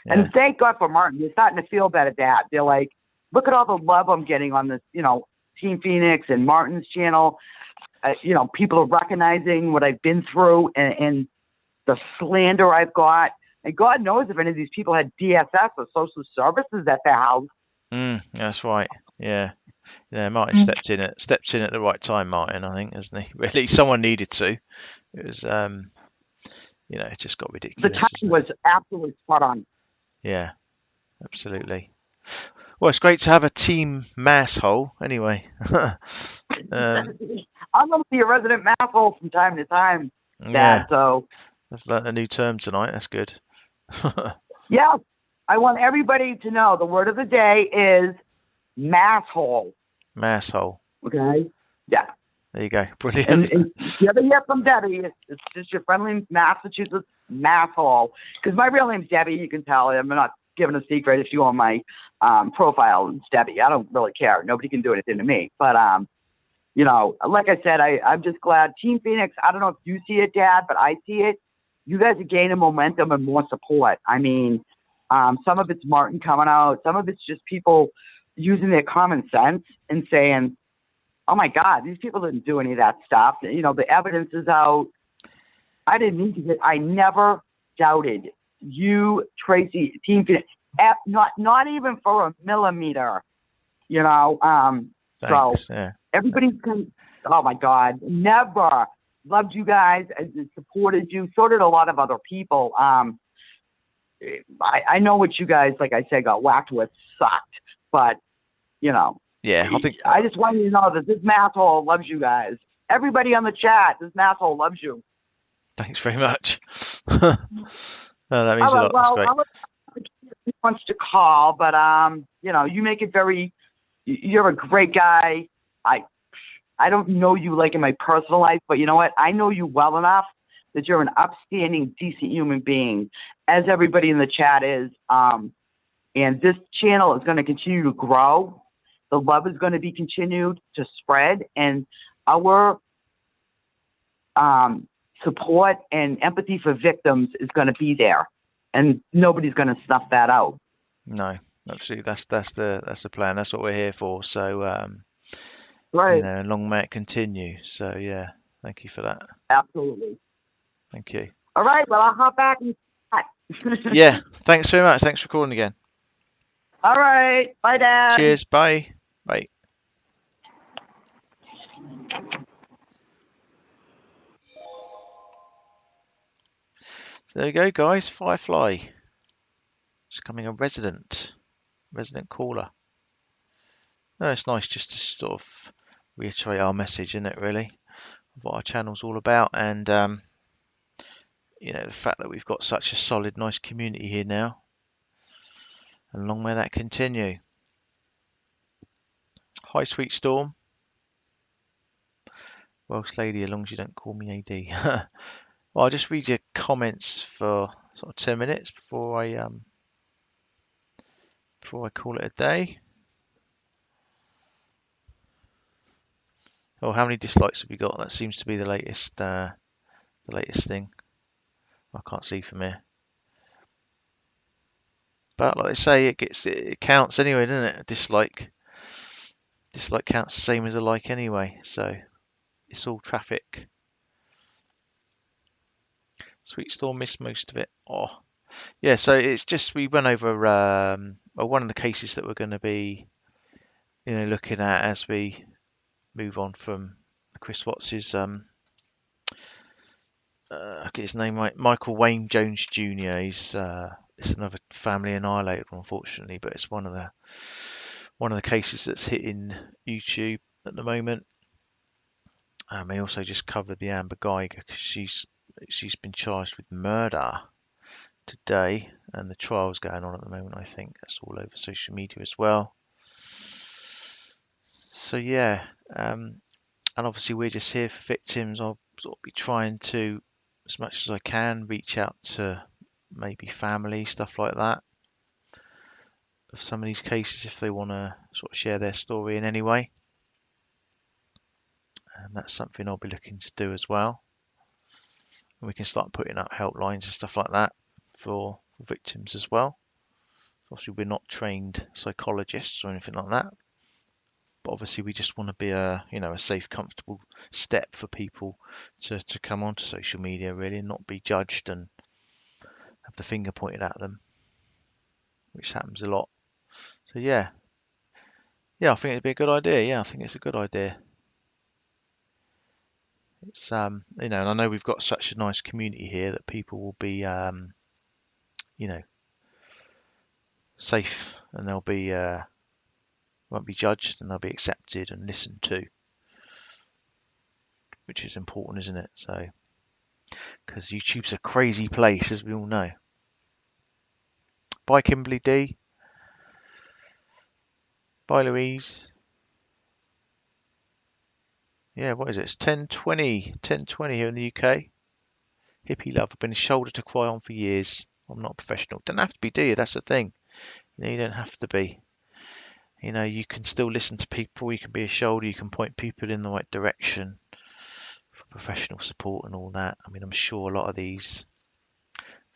Speaker 2: And
Speaker 1: Yeah.
Speaker 2: thank God for Martin. You're starting to feel better, Dad. They're like, look at all the love I'm getting on this, Team Phoenix and Martin's channel. People are recognizing what I've been through and the slander I've got. And God knows if any of these people had DSS or social services at their house.
Speaker 1: That's right. Yeah. Yeah, Martin stepped in at the right time, Martin, I think, hasn't he? Really, someone needed to. It was it just got
Speaker 2: The
Speaker 1: ridiculous,
Speaker 2: timing
Speaker 1: isn't it?
Speaker 2: was absolutely spot on.
Speaker 1: Yeah, absolutely. Well, it's great to have a team mass hole anyway. um,
Speaker 2: I'm going to be a resident masshole from time to time, Dad.
Speaker 1: yeah,
Speaker 2: So,
Speaker 1: I've learnt a new term tonight. That's good.
Speaker 2: yeah, I want everybody to know the word of the day is masshole.
Speaker 1: Mass hole.
Speaker 2: Okay? Yeah.
Speaker 1: There you go.
Speaker 2: And,
Speaker 1: Brilliant.
Speaker 2: and if you ever hear from Debbie, it's just your friendly Massachusetts masshole. Because my real name's Debbie. You can tell. I'm not giving a secret. If you on my profile, it's Debbie. I don't really care. Nobody can do anything to me. But like I said, I'm just glad. Team Phoenix, I don't know if you see it, Dad, but I see it. You guys are gaining momentum and more support. I mean, some of it's Martin coming out. Some of it's just people using their common sense and saying, oh my God, these people didn't do any of that stuff. The evidence is out. I never doubted you, Tracy, Team Phoenix, not even for a millimeter, you know. So
Speaker 1: Thanks. Yeah.
Speaker 2: everybody's oh my God, never loved you guys and supported you. So did a lot of other people. I know what you guys, like I said, got whacked with sucked, but you know,
Speaker 1: Yeah. I think.
Speaker 2: I just want you to know that this masshole loves you guys. Everybody on the chat, this masshole loves you.
Speaker 1: Thanks very much. No, that means
Speaker 2: All
Speaker 1: a
Speaker 2: right,
Speaker 1: lot. That's
Speaker 2: well,
Speaker 1: great.
Speaker 2: I'll let he wants to call, but you make it very. You're a great guy. I don't know you like in my personal life, but you know what? I know you well enough that you're an upstanding, decent human being, as everybody in the chat is. And this channel is going to continue to grow. The love is going to be continued to spread, and our support and empathy for victims is going to be there, and nobody's going to snuff that out.
Speaker 1: No, absolutely. That's the plan. That's what we're here for. So
Speaker 2: Right.
Speaker 1: long may it continue. So yeah, thank you for that.
Speaker 2: Absolutely.
Speaker 1: Thank you.
Speaker 2: All right. Well, I'll hop back and
Speaker 1: Yeah, thanks very much. Thanks for calling again.
Speaker 2: All right. Bye, Dad.
Speaker 1: Cheers. Bye. Bye. So there you go, guys. Firefly. It's becoming a resident caller. No, it's nice just to sort of reiterate our message, isn't it, really? Of what our channel's all about, and the fact that we've got such a solid, nice community here now, and long may that continue. Hi, Sweet Storm. Welsh lady, as long as you don't call me AD. Well, I'll just read your comments for sort of 10 minutes before I call it a day. Oh, how many dislikes have we got? That seems to be the latest thing. I can't see from here. But like I say, it counts anyway, doesn't it? A dislike counts the same as a like anyway. So it's all traffic. Sweet Storm missed most of it. Oh, yeah. So it's just we went over one of the cases that we're going to be looking at as we move on from Chris Watts's I get his name right, Michael Wayne Jones Jr. It's another family annihilated, unfortunately, but it's one of the cases that's hitting YouTube at the moment. They also just covered the Amber Guyger because she's been charged with murder today, and the trial's going on at the moment. I think that's all over social media as well. So yeah, And obviously we're just here for victims. I'll sort of be trying to, as much as I can, reach out to maybe family, stuff like that, of some of these cases if they want to sort of share their story in any way. And that's something I'll be looking to do as well. And we can start putting up helplines and stuff like that for victims as well. Obviously, we're not trained psychologists or anything like that, but obviously we just want to be a safe, comfortable step for people to come onto social media really and not be judged and have the finger pointed at them, which happens a lot. So yeah, I think it'd be a good idea. Yeah, I think it's a good idea. It's and I know we've got such a nice community here that people will be you know safe, and they'll be won't be judged, and they'll be accepted and listened to, which is important, isn't it? So because YouTube's a crazy place, as we all know. Bye, Kimberly D. Bye, Louise. Yeah, what is it? It's 10:20. 10:20 here in the UK. Hippie love. I've been a shoulder to cry on for years. I'm not a professional. Don't have to be, do you? That's the thing. You don't have to be. You can still listen to people. You can be a shoulder. You can point people in the right direction for professional support and all that. I mean, I'm sure a lot of these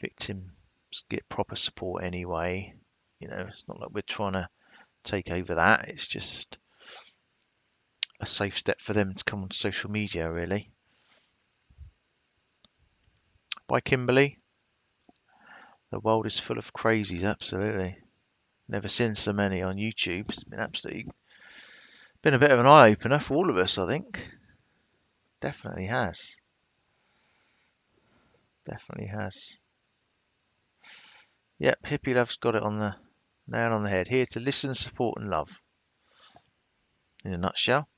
Speaker 1: victims get proper support anyway. It's not like we're trying to take over that. It's just a safe step for them to come on social media, really. Bye, Kimberly. The world is full of crazies, absolutely. Never seen so many on YouTube. It's been a bit of an eye opener for all of us, I think. Definitely has. Definitely has. Yep, Hippie Love's got it on the nail on the head. Here to listen, support, and love. In a nutshell.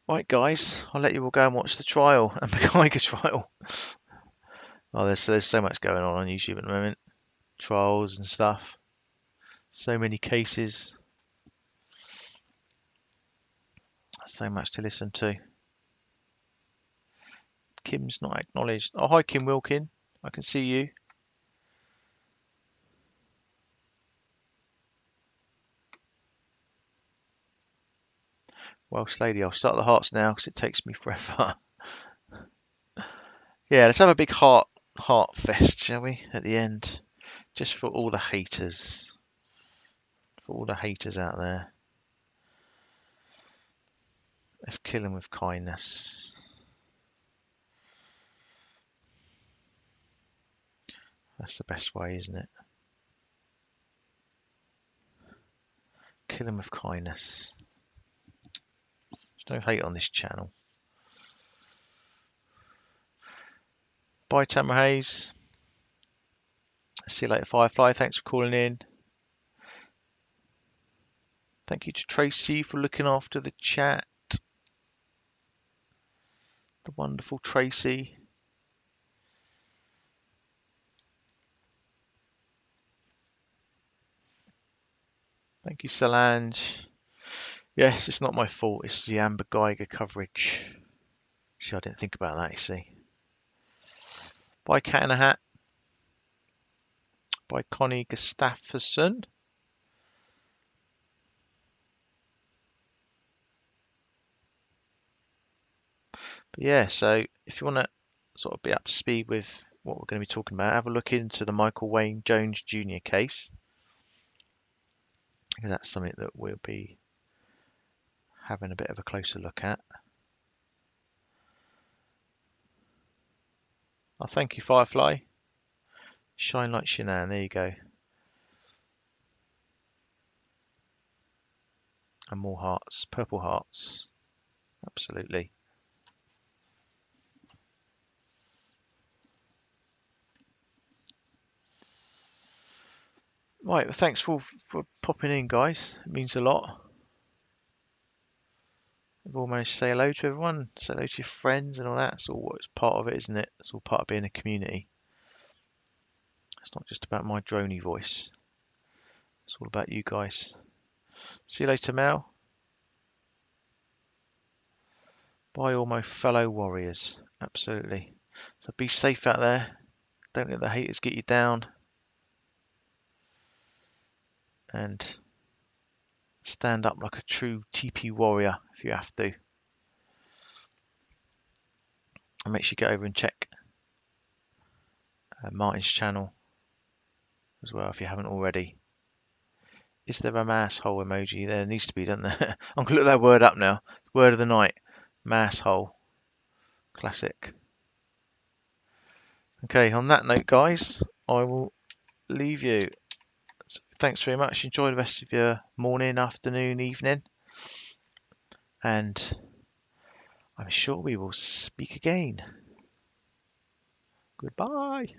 Speaker 1: Right, guys, I'll let you all go and watch the trial and the Guyger trial. Oh, there's so much going on YouTube at the moment. Trials and stuff. So many cases. So much to listen to. Kim's not acknowledged. Oh, hi, Kim Wilkin. I can see you. Welsh lady, I'll start the hearts now because it takes me forever. Yeah, let's have a big heart fest, shall we, at the end? Just for all the haters. For all the haters out there. Let's kill them with kindness. That's the best way, isn't it? Kill them with kindness. There's no hate on this channel. Bye, Tamara Hayes. See you later, Firefly. Thanks for calling in. Thank you to Tracy for looking after the chat. The wonderful Tracy. Thank you, Solange. Yes, it's not my fault. It's the Amber Guyger coverage. See, I didn't think about that, you see. Bye, Cat in a Hat. By Connie Gustafsson. But yeah, so if you want to sort of be up to speed with what we're going to be talking about, have a look into the Michael Wayne Jones Jr. case, because that's something that we'll be having a bit of a closer look at. Oh, thank you, Firefly. Shine like Shanann. There you go. And more hearts, purple hearts. Absolutely. Right, well, thanks for popping in, guys. It means a lot. We've all managed to say hello to everyone, say hello to your friends and all that. It's all it's part of it, isn't it? It's all part of being a community. It's not just about my droney voice. It's all about you guys. See you later, Mel. Bye, all my fellow warriors. Absolutely. So be safe out there. Don't let the haters get you down. And stand up like a true TP warrior if you have to. And make sure you get over and check Martin's channel as well if you haven't already. Is there a mass hole emoji? There needs to be, doesn't there? I'm going to look that word up now. Word of the night. Mass hole. Classic. Okay, on that note, guys, I will leave you. So thanks very much. Enjoy the rest of your morning, afternoon, evening. And I'm sure we will speak again. Goodbye.